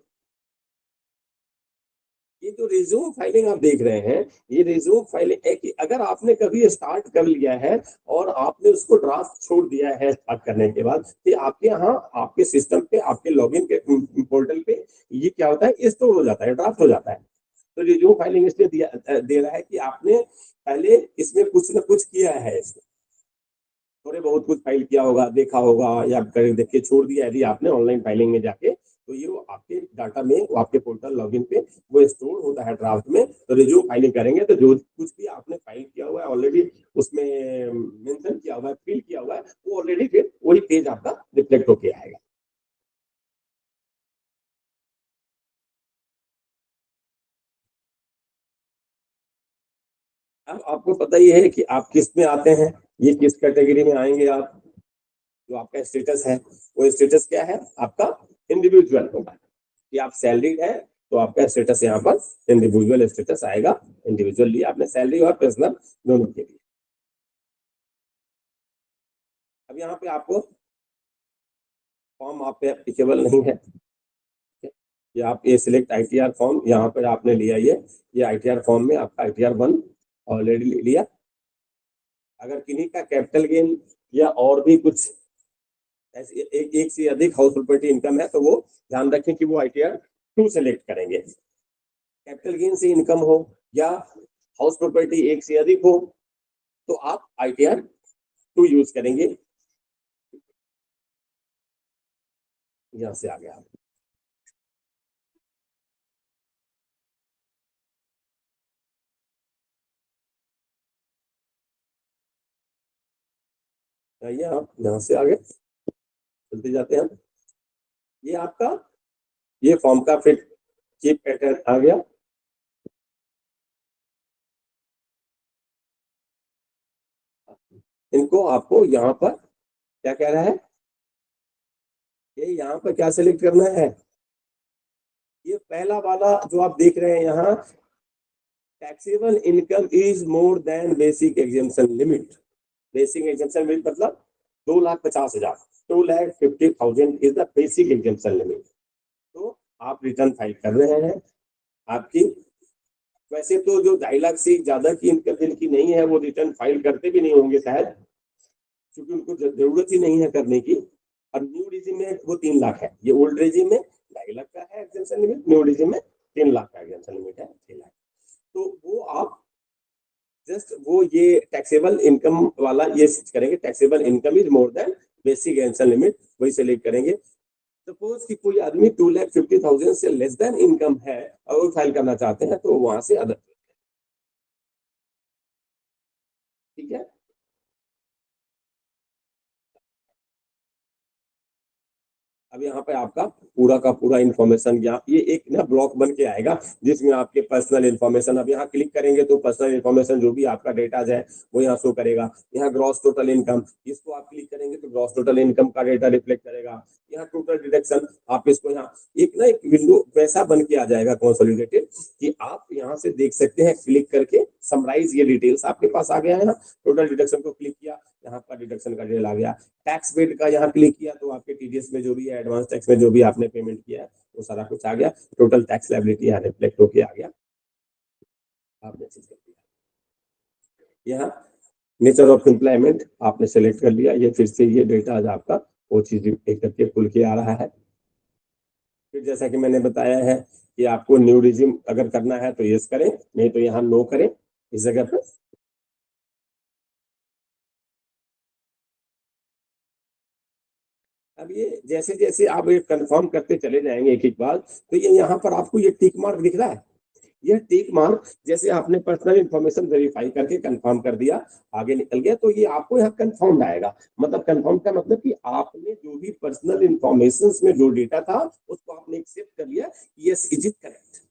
ये जो रिज्यूम फाइलिंग आप देख रहे हैं, ये रिज्यूम फाइलिंग है कि अगर आपने कभी स्टार्ट कर लिया है और आपने उसको ड्राफ्ट छोड़ दिया है स्टार्ट करने के बाद, तो आपके यहाँ आपके सिस्टम पे आपके लॉगिन के पोर्टल पे ये क्या होता है, स्टोर हो जाता है, ड्राफ्ट हो जाता है। तो रिज्यूम फाइलिंग इसलिए दे रहा है कि आपने पहले इसमें कुछ ना कुछ किया है, इसमें थोड़े बहुत कुछ फाइल किया होगा, देखा होगा या देख के छोड़ दिया। यदि आपने ऑनलाइन फाइलिंग में जाके तो ये वो आपके डाटा में, वो आपके पोर्टल लॉगिन पे वो स्टोर होता है ड्राफ्ट में। तो रिज्यूम फाइलिंग करेंगे तो जो कुछ भी आपने फाइल किया हुआ है ऑलरेडी उसमें मेंशन किया हुआ है, फिल किया हुआ है, वो ऑलरेडी फिर वही पेज आपका रिफ्लेक्ट होके आएगा। अब आपको पता ही है कि आप किस में आते हैं, ये किस कैटेगरी में आएंगे। आप जो आपका स्टेटस है वो स्टेटस क्या है आपका, इंडिविजुअल होगा। कि आप सैलरीड है तो आपका स्टेटस यहाँ पर इंडिविजुअल स्टेटस आएगा। इंडिविजुअल लिया आपने सैलरी और पर्सनल दोनों के लिए। अब यहाँ पे आपको फॉर्म आप पे एप्लीकेबल नहीं है, ये आप ये सिलेक्ट आईटीआर फॉर्म यहाँ पर आपने लिया, ये आईटीआर फॉर्म में आपका आईटीआर 1 ऑलरेडी ले लिया। अगर किन्हीं का कैपिटल गेन या और भी कुछ ऐसे एक से अधिक हाउस प्रॉपर्टी इनकम है तो वो ध्यान रखें कि वो ITR 2 सेलेक्ट करेंगे। कैपिटल गेन से इनकम हो या हाउस प्रॉपर्टी एक से अधिक हो तो आप ITR 2 यूज करेंगे। यहां से आ गया आप यहां से आगे चलते जाते हैं। ये आपका ये फॉर्म का फिर चीप पैटर्न आ गया। इनको आपको यहाँ पर क्या कह रहा है, ये यहाँ पर क्या सिलेक्ट करना है, ये पहला वाला जो आप देख रहे हैं यहाँ, taxable income is more than basic exemption limit. Basic exemption limit मतलब 2,50,000, 2,50,000 is the basic exemption limit. तो आप रिटर्न फाइल कर रहे हैं। आपकी वैसे तो जो 2.5 लाख से ज्यादा की इनकम जिनकी नहीं है वो रिटर्न फाइल करते भी नहीं होंगे शायद, क्योंकि उनको जरूरत ही नहीं है करने की। और न्यू रिजिम में वो 3 लाख है, ये ओल्ड रिजिम में 2.5 लाख का है एग्जेम्पशन लिमिट, न्यू रिजिम में 3 लाख का एग्जेम्पशन लिमिट है, 6 लाख। तो वो आप जस्ट वो ये टैक्सेबल इनकम वाला ये करेंगे, taxable income is more than basic exemption limit, वही सेलेक्ट करेंगे। सपोज कि कोई आदमी 2,50,000 से लेस देन इनकम है और वो फाइल करना चाहते हैं तो वहां से अदर, ठीक है। अब यहाँ पे आपका पूरा का पूरा इन्फॉर्मेशन ये एक ना ब्लॉक बन के आएगा जिसमें आपके पर्सनल इन्फॉर्मेशन, अब यहाँ क्लिक करेंगे तो पर्सनल इन्फॉर्मेशन जो भी आपका डेटा है वो यहाँ शो करेगा। यहाँ ग्रॉस टोटल इनकम, इसको आप क्लिक करेंगे तो ग्रॉस टोटल इनकम का डेटा रिफ्लेक्ट करेगा। यहाँ टोटल डिडक्शन, आप इसको यहाँ एक ना एक विंडो वैसा बन के आ जाएगा कंसोलिडेटेड कि आप यहाँ से देख सकते हैं, क्लिक करके समराइज ये डिटेल्स आपके पास आ गया है ना। टोटल डिडक्शन को क्लिक किया, यहाँ पर डिडक्शन का डिटेल आ गया। टैक्स पेड का यहाँ क्लिक किया तो आपके TDS में जो भी है, एडवांस टैक्स में जो भी आपने पेमेंट किया है वो सारा कुछ आ गया। टोटल टैक्स लायबिलिटी यहाँ रिफ्लेक्ट होके आ गया, आपने चीज कर दिया। यहाँ नेचर ऑफ एम्प्लॉयमेंट आपने सेलेक्ट कर लिया, ये फिर से ये डेटा आज आपका वो चीज एक करके खुल के आ रहा है। फिर जैसा कि मैंने बताया है कि आपको न्यू रिज्यूम अगर करना है तो यस करें, नहीं तो यहाँ नो करें इस जगह पर। अब ये जैसे जैसे आप ये कंफर्म करते चले जाएंगे एक एक बार, तो ये यहाँ पर आपको ये टिक मार्क दिख रहा है। यह टिक मार्क जैसे आपने पर्सनल इंफॉर्मेशन वेरीफाई करके कंफर्म कर दिया, आगे निकल गया, तो ये आपको यहाँ कंफर्म आएगा। मतलब कंफर्म का मतलब कि आपने जो भी पर्सनल इंफॉर्मेशन में जो डेटा था उसको आपने एक्सेप्ट कर लिया, यस इज इट करेक्ट।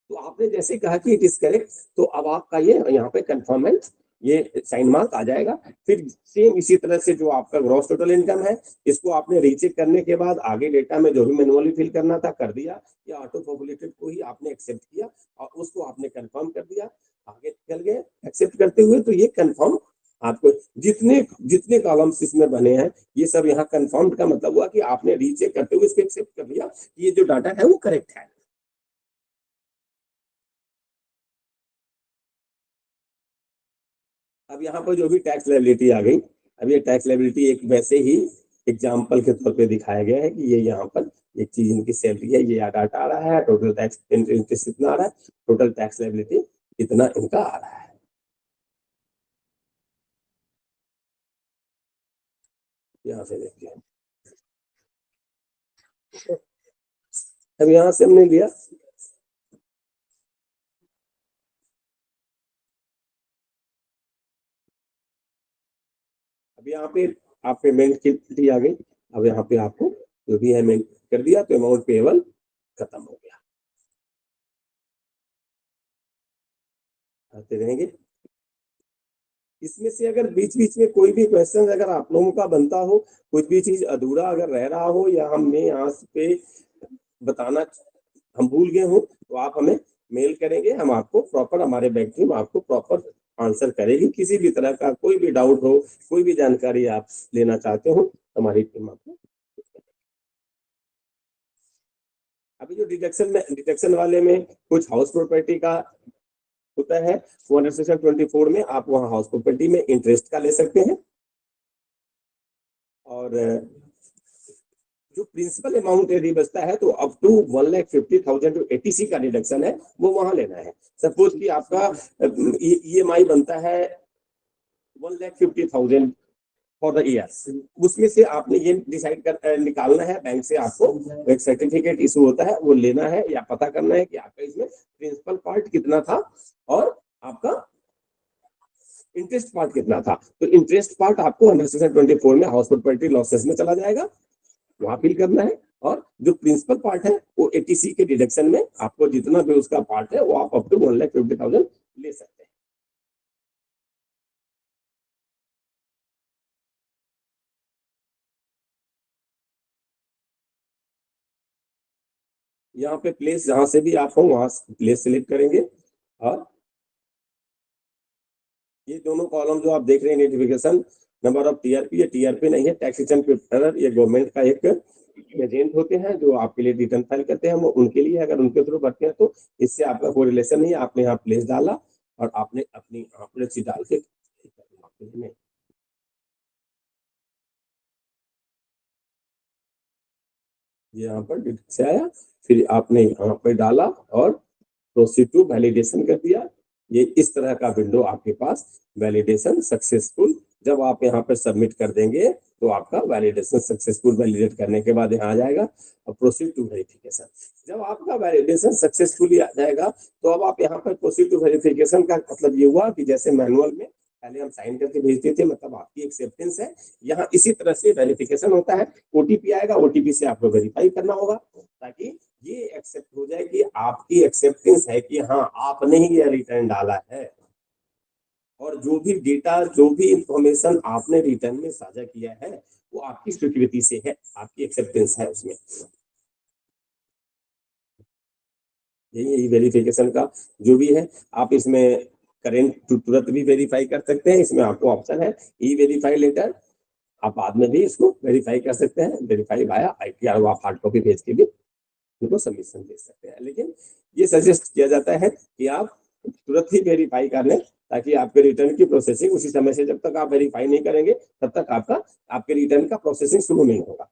तो आपने जैसे कहा कि इट इज करेक्ट, तो अब आपका ये यहाँ पे कंफर्मेंट ये साइन मार्क आ जाएगा। फिर सेम इसी तरह से जो आपका ग्रॉस टोटल इनकम है, इसको आपने रीचेक करने के बाद आगे डेटा में जो भी मैनुअली फिल करना था कर दिया, या ऑटो पॉपुलेटेड को ही आपने एक्सेप्ट किया और उसको आपने कंफर्म कर दिया, आगे चल गए एक्सेप्ट करते हुए। तो ये कंफर्म आपको जितने जितने कॉलम्स इसमें बने हैं ये सब यहाँ कंफर्म का मतलब हुआ कि आपने रीचेक करते हुए इसको एक्सेप्ट कर लिया कि ये जो डाटा है वो करेक्ट है। अब यहाँ पर जो भी टैक्स लायबिलिटी आ गई, अब ये टैक्स लायबिलिटी एक वैसे ही एग्जाम्पल के तौर पे दिखाया गया है कि ये यहाँ पर एक चीज इनकी सैलरी है, ये डाटा आ रहा है, टोटल टैक्स इंटरेस्ट इतना आ रहा है, टोटल टैक्स लायबिलिटी इतना इनका आ रहा है। यहाँ से देखते हैं, अब यहाँ से हमने लिया, अब यहाँ पे आप पेमेंट की आ गई। अब यहाँ पे आपको जो भी है कर दिया तो अमाउंट पेबल खत्म हो गया। आते रहेंगे। इसमें से अगर बीच बीच में कोई भी क्वेश्चन अगर आप लोगों का बनता हो, कुछ भी चीज अधूरा अगर रह रहा हो या हमने यहाँ पे बताना हम भूल गए हो तो आप हमें मेल करेंगे, हम आपको प्रॉपर, हमारे बैंक टीम आपको प्रॉपर आंसर करेगी। किसी भी तरह का कोई भी डाउट हो, कोई भी जानकारी आप लेना चाहते हो, हमारी टीम आपको। अभी जो डिडक्शन में, डिडक्शन वाले में कुछ हाउस प्रॉपर्टी का होता है वो अंडर सेक्शन 24 में आप वहां हाउस प्रॉपर्टी में इंटरेस्ट का ले सकते हैं, और जो प्रिंसिपल अमाउंट यदि बचता है तो अप टू 1,50,000 जो एटीसी का डिडक्शन है वो वहां लेना है। सपोज कि आपका ईएमआई बनता है 1,50,000 फॉर द ईयर, उसमें से आपने ये डिसाइड कर निकालना है, बैंक से आपको एक सर्टिफिकेट इशू होता है वो लेना है, या पता करना है कि आपका इसमें प्रिंसिपल पार्ट कितना था और आपका इंटरेस्ट पार्ट कितना था। तो इंटरेस्ट पार्ट आपको अंडर सेक्शन 24 में हाउस प्रॉपर्टी लॉसेस में चला जाएगा, वहां फिल करना है। और जो प्रिंसिपल पार्ट है वो एटीसी के डिडक्शन में आपको जितना भी उसका पार्ट है वो आप अप टू 1,50,000 ले सकते हैं। यहाँ पे प्लेस जहां से भी आप हो वहां प्लेस सिलेक्ट करेंगे, और ये दोनों कॉलम जो आप देख रहे हैं नोटिफिकेशन नंबर ऑफ टीआरपी, ये टीआरपी नहीं है, टैक्सेशन प्रिपेरर, ये गवर्नमेंट का एक एजेंट होते हैं जो आपके लिए रिटर्न फाइल करते हैं, वो उनके लिए अगर उनके थ्रू भरते हैं तो इससे आपका कोई रिलेशन नहीं है। आपने यहाँ प्लेस डाला और आपने अपनी आपने डाल के ये यहाँ पर डिटेल से आया, फिर आपने यहाँ पर डाला और प्रोसीड टू वैलिडेशन कर दिया। ये इस तरह का विंडो आपके पास वैलिडेशन सक्सेसफुल, जब आप यहाँ पर सबमिट कर देंगे तो आपका वैलिडेशन सक्सेसफुल, वैलिडेट करने के बाद यहाँ आ जाएगा और प्रोसीड टू वेरिफिकेशन। जब आपका वैलिडेशन सक्सेसफुली आ जाएगा तो अब आप यहाँ पर प्रोसीड टू वेरिफिकेशन का मतलब ये हुआ कि जैसे मैनुअल में पहले हम साइन करके भेजते थे, मतलब आपकी एक्सेप्टेंस है, यहाँ इसी तरह से वेरिफिकेशन होता है। ओटीपी आएगा, ओटीपी से आपको वेरीफाई करना होगा ताकि ये एक्सेप्ट हो जाए कि आपकी एक्सेप्टेंस है कि हाँ आपने ही ये रिटर्न डाला है, और जो भी डेटा जो भी इंफॉर्मेशन आपने रिटर्न में साझा किया है वो आपकी स्वीकृति से है, आपकी एक्सेप्टेंस है उसमें। यही वेरिफिकेशन का जो भी है, आप इसमें करेंट तुरंत भी वेरीफाई कर सकते हैं, इसमें आपको ऑप्शन है ई वेरीफाई लेटर, आप बाद में भी इसको वेरीफाई कर सकते हैं, वेरीफाई वाया आईटीआर, आप हार्ड कॉपी भेज के भी उनको सबमिशन दे सकते हैं। लेकिन ये सजेस्ट किया जाता है कि आप तुरंत ही वेरीफाई कर लें ताकि आपके रिटर्न की प्रोसेसिंग उसी समय से, जब तक आप वेरीफाई नहीं करेंगे तब तक आपके रिटर्न का प्रोसेसिंग शुरू नहीं होगा।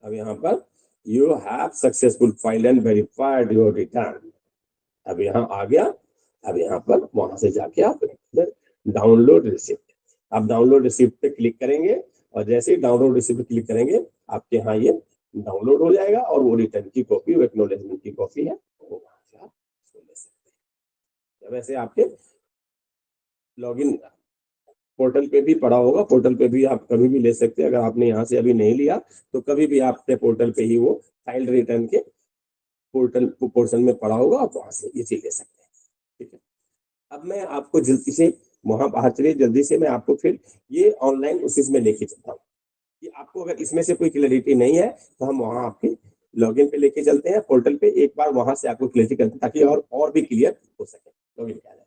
अब यहाँ पर you have successful file and verified your return, अब यहाँ आ गया। अब यहाँ पर वहां से जाके आप डाउनलोड रिसिप्ट, आप डाउनलोड रिसिप्ट पे क्लिक करेंगे, और जैसे ही डाउनलोड रिसिप्ट क्लिक करेंगे आपके यहाँ ये डाउनलोड हो जाएगा, और वो रिटर्न की कॉपी, वो एक्नॉलेजमेंट की कॉपी है, वो वहां से आप ले सकते हैं। वैसे आपके लॉगिन पोर्टल पे भी पड़ा होगा, पोर्टल पे भी आप कभी भी ले सकते हैं। अगर आपने यहाँ से अभी नहीं लिया तो कभी भी आपके पोर्टल पे ही वो फाइल रिटर्न के पोर्टल पोर्शन में पड़ा होगा, आप वहां से ये चीज ले सकते हैं। ठीक है, अब मैं आपको जल्दी से वहां बाहर चलिए, जल्दी से मैं आपको फिर ये ऑनलाइन उसी में लेके चलता हूँ कि आपको अगर इसमें से कोई क्लैरिटी नहीं है तो हम वहां आपके लॉगिन पे लेके चलते हैं, पोर्टल पे एक बार वहां से आपको क्लैरिटी करते हैं ताकि और भी क्लियर हो सके। लॉगिन किया जाए।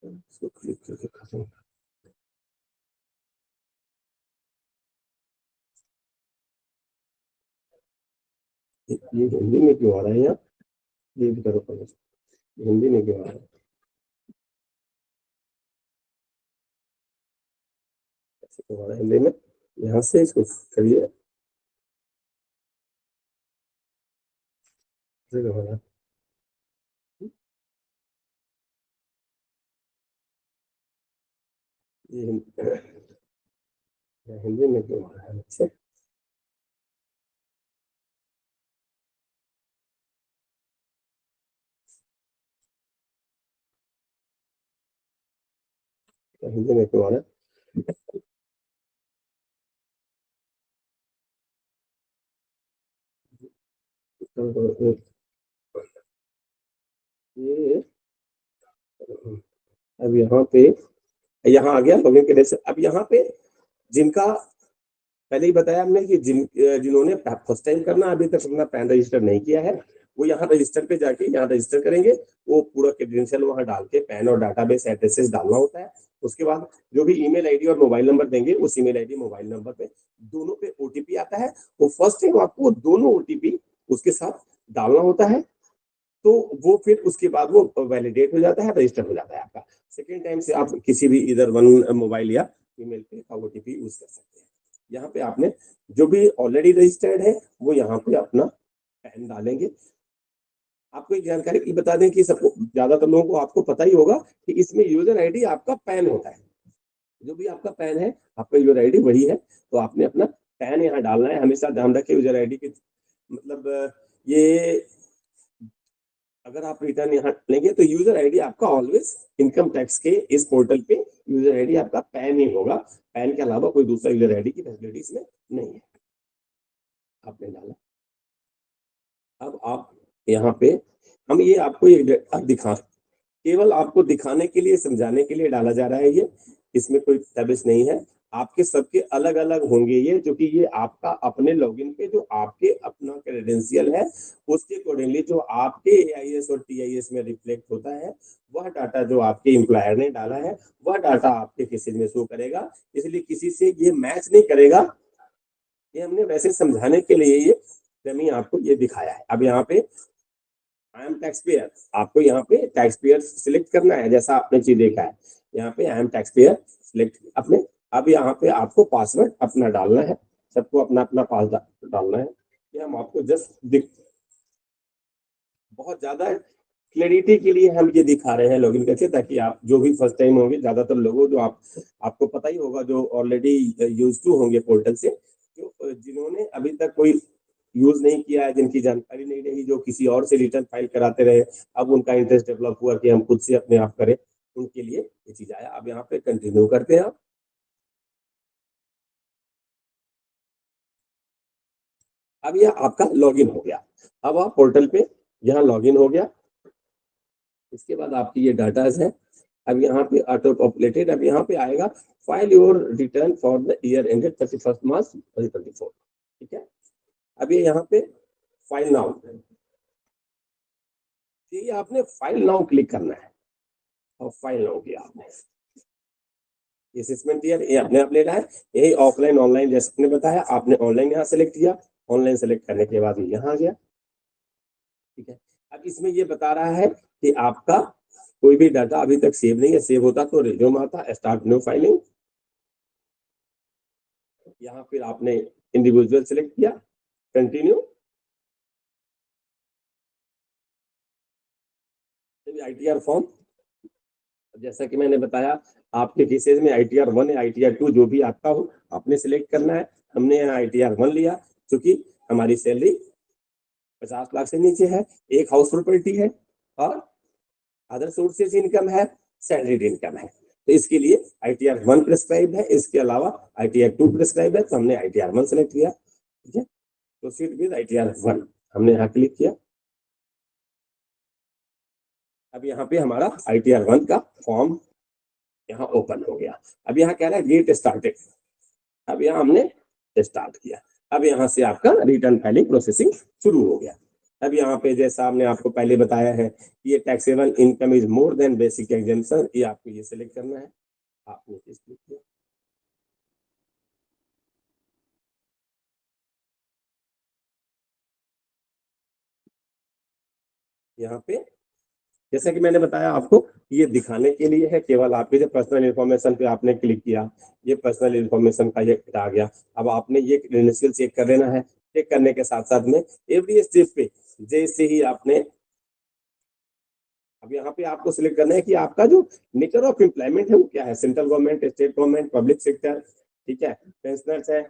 इसको क्लिक करके खत्म। ये हिंदी में क्यों आ रहा है यार, ये भी करो पहले, हिंदी में क्यों आ रहा है, ऐसे क्यों आ रहा है हिंदी में, यहाँ से इसको करिए, ऐसे क्यों हो रहा है? ये हिंदी में क्यों आ रहा है, अच्छा। हिंदी में क्यों आ रहा है? ये अब यहाँ आ गया लॉगिन के से। अब यहाँ पे जिनका पहले ही बताया हमने कि जिन्होंने फर्स्ट टाइम करना अभी तक अपना पैन रजिस्टर नहीं किया है, वो यहाँ रजिस्टर पे जाके यहाँ रजिस्टर करेंगे। वो पूरा क्रेडेंशियल वहाँ डाल के पैन और डाटाबेस एड्रेसेस डालना होता है। उसके बाद जो भी ईमेल आईडी और मोबाइल नंबर देंगे, उस ईमेल आईडी मोबाइल नंबर पे दोनों पे ओटीपी आता है। वो फर्स्ट टाइम आपको दोनों ओटीपी उसके साथ डालना होता है, तो वो फिर उसके बाद वो वैलिडेट हो जाता है, रजिस्टर हो जाता है आपका। सेकेंड टाइम से आप किसी भी इधर वन मोबाइल या ईमेल पे ओटीपी यूज कर सकते हैं। यहाँ पे आपने जो भी ऑलरेडी रजिस्टर्ड है वो यहाँ पे अपना पैन डालेंगे। आपको एक जानकारी बता दें कि सबको ज्यादातर लोगों को आपको पता ही होगा कि इसमें यूजर आईडी आपका पैन होता है। जो भी आपका पैन है आपका यूजर आईडी वही है, तो आपने अपना पैन यहाँ डालना है। हमेशा ध्यान रखें यूजर आईडी के मतलब ये अगर आप रिटर्न यहाँ लेंगे तो यूजर आईडी आपका ऑलवेज इनकम टैक्स के इस पोर्टल पे यूजर आईडी आपका पैन ही होगा। पैन के अलावा कोई दूसरा यूजर आईडी की फैसिलिटी इसमें नहीं है। आपने डाला, अब आप यहाँ पे हम ये आपको एक दिखा केवल आपको दिखाने के लिए समझाने के लिए डाला जा रहा है। ये इसमें कोई दबिश नहीं है। आपके सबके अलग अलग होंगे ये, जो कि ये आपका अपने लॉगिन पे जो आपके अपना क्रेडेंशियल है उसके अकॉर्डिंगली जो आपके एआईएस और टीआईएस में रिफ्लेक्ट होता है, वह डाटा जो आपके एम्प्लॉयर ने डाला है वह डाटा आपके केसेज में शो करेगा। इसलिए किसी से ये मैच नहीं करेगा। ये हमने वैसे समझाने के लिए ये डमी आपको ये दिखाया है। अब यहाँ पे आई एम टैक्स पेयर, आपको यहाँ पे टैक्स पेयर सिलेक्ट करना है। जैसा आपने चीज देखा है यहाँ पे I am tax payer select अपने। अब यहाँ पे आपको पासवर्ड अपना डालना है, सबको अपना अपना पासवर्ड डालना है। ये हम आपको जस्ट बहुत ज्यादा क्लैरिटी के लिए हम ये दिखा रहे हैं लॉगिन करके, ताकि आप जो भी फर्स्ट टाइम होंगे, ज्यादातर लोगों जो आपको पता ही होगा जो ऑलरेडी यूज टू होंगे पोर्टल से, जो जिन्होंने अभी तक कोई यूज नहीं किया है, जिनकी जानकारी नहीं रही, जो किसी और से रिटर्न फाइल कराते रहे, अब उनका इंटरेस्ट डेवलप हुआ कि हम खुद से अपने आप करें, उनके लिए ये चीज आया। अब यहाँ पे कंटिन्यू करते हैं आप। अब यह आपका लॉगिन हो गया। अब आप पोर्टल पे यहाँ लॉगिन हो गया। इसके बाद आपकी ये डाटा है। अब यहाँ पे ऑटो पॉपुलेटेड, अब यहाँ पे आएगा file your return for the year ended 31 मार्च 2024। ठीक है, अब ये यहाँ पे फाइल नाउ, ये आपने फाइल नाउ क्लिक करना है और फाइल नाउ किया आपने। असेसमेंट ईयर ये अपने आप ले रहा है। यही ऑफलाइन ऑनलाइन जैसे आपने बताया, आपने ऑनलाइन यहाँ सेलेक्ट किया। ऑनलाइन सेलेक्ट करने के बाद यहाँ आ गया। ठीक है, अब इसमें ये बता रहा है कि आपका कोई भी डाटा अभी तक सेव नहीं है। सेव होता तो रिज्यूम आता, स्टार्ट न्यू फाइलिंग। यहाँ फिर आपने इंडिविजुअल सेलेक्ट किया, कंटिन्यू। आईटीआर फॉर्म, जैसा कि मैंने बताया आपके केसेस में आईटीआर 1 या आईटीआर 2 जो भी आपका हो आपने सिलेक्ट करना है। हमने यहाँ आईटीआर 1 लिया, क्योंकि हमारी सैलरी 50 लाख से नीचे है, एक हाउस प्रॉपर्टी है और अदर सोर्सेज इनकम है, सैलरीड इनकम है, तो इसके लिए आईटीआर 1 प्रिस्क्राइब है। इसके अलावा आईटीआर 2 प्रिस्क्राइब है, तो हमने आईटीआर 1 सेलेक्ट किया। ठीक है, प्रोसीड विद आईटीआर 1 हमने यहाँ क्लिक किया। अब यहाँ पे हमारा आईटीआर 1 का फॉर्म यहाँ ओपन हो गया। अब यहाँ कह रहा है गेट स्टार्टेड। अब यहाँ हमने स्टार्ट किया। अब यहाँ से आपका रिटर्न फाइलिंग प्रोसेसिंग शुरू हो गया। अब यहाँ पे जैसा हमने आपको पहले बताया है, ये taxable income is more than basic exemption, ये आपको ये सिलेक्ट करना है। आपने क्लिक किया। यहाँ पे जैसा कि मैंने बताया आपको, ये दिखाने के लिए है केवल। आपके जो पर्सनल इन्फॉर्मेशन पे आपने क्लिक किया, ये पर्सनल इन्फॉर्मेशन का ये आ गया। अब आपने ये क्रेडेंशियल चेक कर लेना है। चेक करने के साथ साथ में एवरी स्टेप पे जैसे ही आपने, अब यहाँ पे आपको सिलेक्ट करना है कि आपका जो नेचर ऑफ एम्प्लॉयमेंट है वो क्या है, central government, state government, public sector, ठीक है, पेंशनर्स है,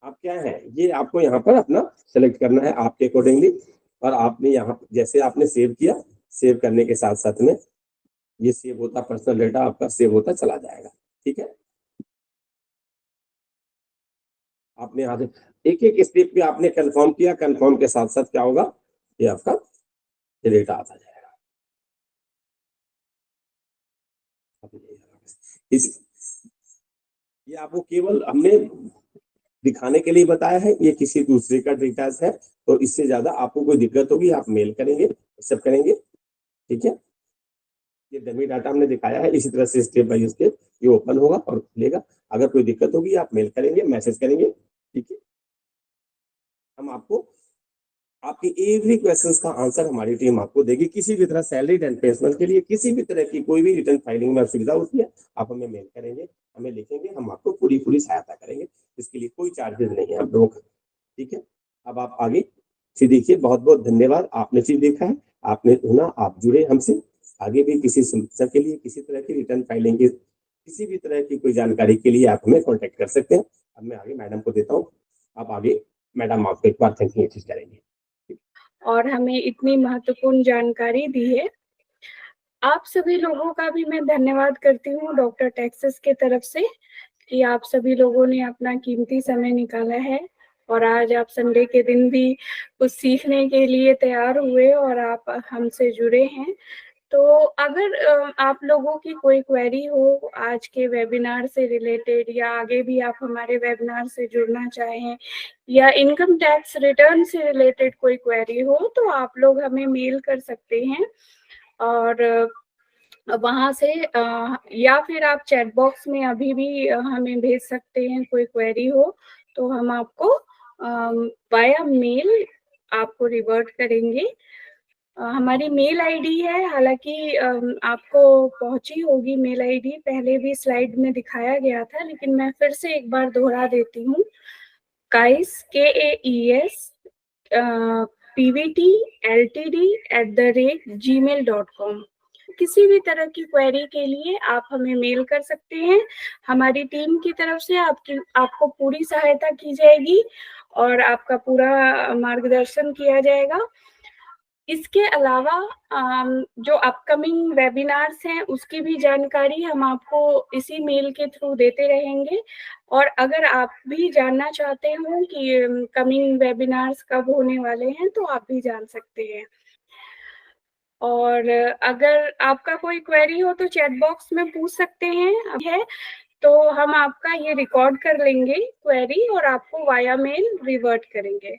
आप क्या है, ये आपको यहाँ पर अपना सेलेक्ट करना है आपके अकॉर्डिंगली। और आपने यहाँ जैसे आपने सेव किया, सेव करने के साथ साथ में ये सेव होता, पर्सनल डेटा आपका सेव होता चला जाएगा। ठीक है, आपने यहाँ से एक एक स्टेप पे आपने कंफर्म किया, कंफर्म के साथ साथ क्या होगा, ये आपका डेटा आता जाएगा। इस ये आपको केवल हमने दिखाने के लिए बताया है, ये किसी दूसरे का डेटा है, तो इससे ज्यादा आपको कोई दिक्कत होगी आप मेल करेंगे, एक्सेप्ट करेंगे। ठीक है, ये डमी डाटा हमने दिखाया है, इसी तरह से स्टेप बाय स्टेप ये ओपन होगा और खुलेगा। अगर कोई दिक्कत होगी आप मेल करेंगे, मैसेज करेंगे। ठीक है, हम आपको आपकी एवरी क्वेश्चंस का आंसर हमारी टीम आपको देगी। किसी भी तरह सैलरी एंड पेंशन के लिए किसी भी तरह की कोई भी रिटर्न फाइलिंग में असुविधा होती है, आप हमें मेल करेंगे, हमें लिखेंगे, हम आपको पूरी पूरी सहायता करेंगे। इसके लिए कोई चार्जेस नहीं है आप लोगों का। ठीक है, अब आप आगे चीज देखिए। बहुत बहुत धन्यवाद, आपने चीज देखा है, आपने सुना, आप जुड़े हमसे। आगे भी किसी समस्या के लिए, किसी तरह की रिटर्न फाइलिंग की, किसी भी तरह की कोई जानकारी के लिए आप हमें कॉन्टेक्ट कर सकते हैं। अब मैं आगे मैडम को देता हूँ, आप आगे मैडम आपको एक बार थैंक यू करेंगे और हमें इतनी महत्वपूर्ण जानकारी दी है। आप सभी लोगों का भी मैं धन्यवाद करती हूँ डॉक्टर टैक्सेस के तरफ से कि आप सभी लोगों ने अपना कीमती समय निकाला है और आज आप संडे के दिन भी कुछ सीखने के लिए तैयार हुए और आप हमसे जुड़े हैं। तो अगर आप लोगों की कोई क्वेरी हो आज के वेबिनार से रिलेटेड या आगे भी आप हमारे वेबिनार से जुड़ना चाहें या इनकम टैक्स रिटर्न से रिलेटेड कोई क्वेरी हो तो आप लोग हमें मेल कर सकते हैं और वहां से या फिर आप चैट बॉक्स में अभी भी हमें भेज सकते हैं कोई क्वेरी हो तो हम आपको वाया मेल आपको रिवर्ट करेंगे। हमारी मेल आईडी है, हालांकि आपको पहुंची होगी मेल आईडी, पहले भी स्लाइड में दिखाया गया था लेकिन मैं फिर से एक बार दोहरा देती हूँ। काइस KAES pvtltd@gmail.com। किसी भी तरह की क्वेरी के लिए आप हमें मेल कर सकते हैं। हमारी टीम की तरफ से आपको पूरी सहायता की जाएगी और आपका पूरा मार्गदर्शन किया जाएगा। इसके अलावा जो अपकमिंग वेबिनार्स हैं उसकी भी जानकारी हम आपको इसी मेल के थ्रू देते रहेंगे और अगर आप भी जानना चाहते हो कि कमिंग वेबिनार्स कब होने वाले हैं तो आप भी जान सकते हैं। और अगर आपका कोई क्वेरी हो तो चैट बॉक्स में पूछ सकते हैं है तो हम आपका ये रिकॉर्ड कर लेंगे क्वेरी और आपको वाया मेल रिवर्ट करेंगे।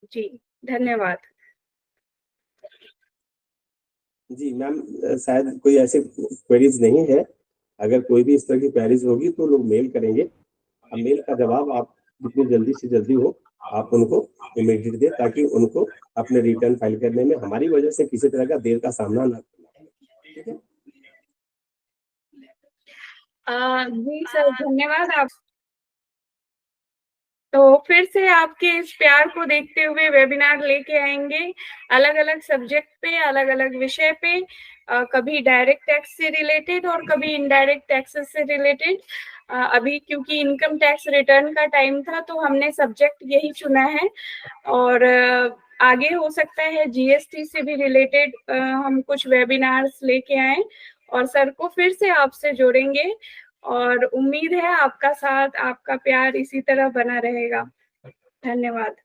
जी धन्यवाद। जी मैम, शायद कोई ऐसे क्वेरीज नहीं है। अगर कोई भी इस तरह की क्वेरीज होगी तो लोग मेल करेंगे। अब मेल का जवाब आप जितनी जल्दी से जल्दी हो आप उनको इमीडिएट दें ताकि उनको अपने रिटर्न फाइल करने में हमारी वजह से किसी तरह का देर का सामना ना करना। ठीक है, जी सर धन्यवाद। आप तो फिर से आपके इस प्यार को देखते हुए वेबिनार लेके आएंगे अलग अलग सब्जेक्ट पे, अलग अलग विषय पे, कभी डायरेक्ट टैक्स से रिलेटेड और कभी इनडायरेक्ट टैक्सेस से रिलेटेड। अभी क्योंकि इनकम टैक्स रिटर्न का टाइम था तो हमने सब्जेक्ट यही चुना है और आगे हो सकता है GST से भी रिलेटेड हम कुछ वेबिनार्स लेके आए और सर को फिर से आपसे जोड़ेंगे और उम्मीद है आपका साथ, आपका प्यार इसी तरह बना रहेगा। धन्यवाद।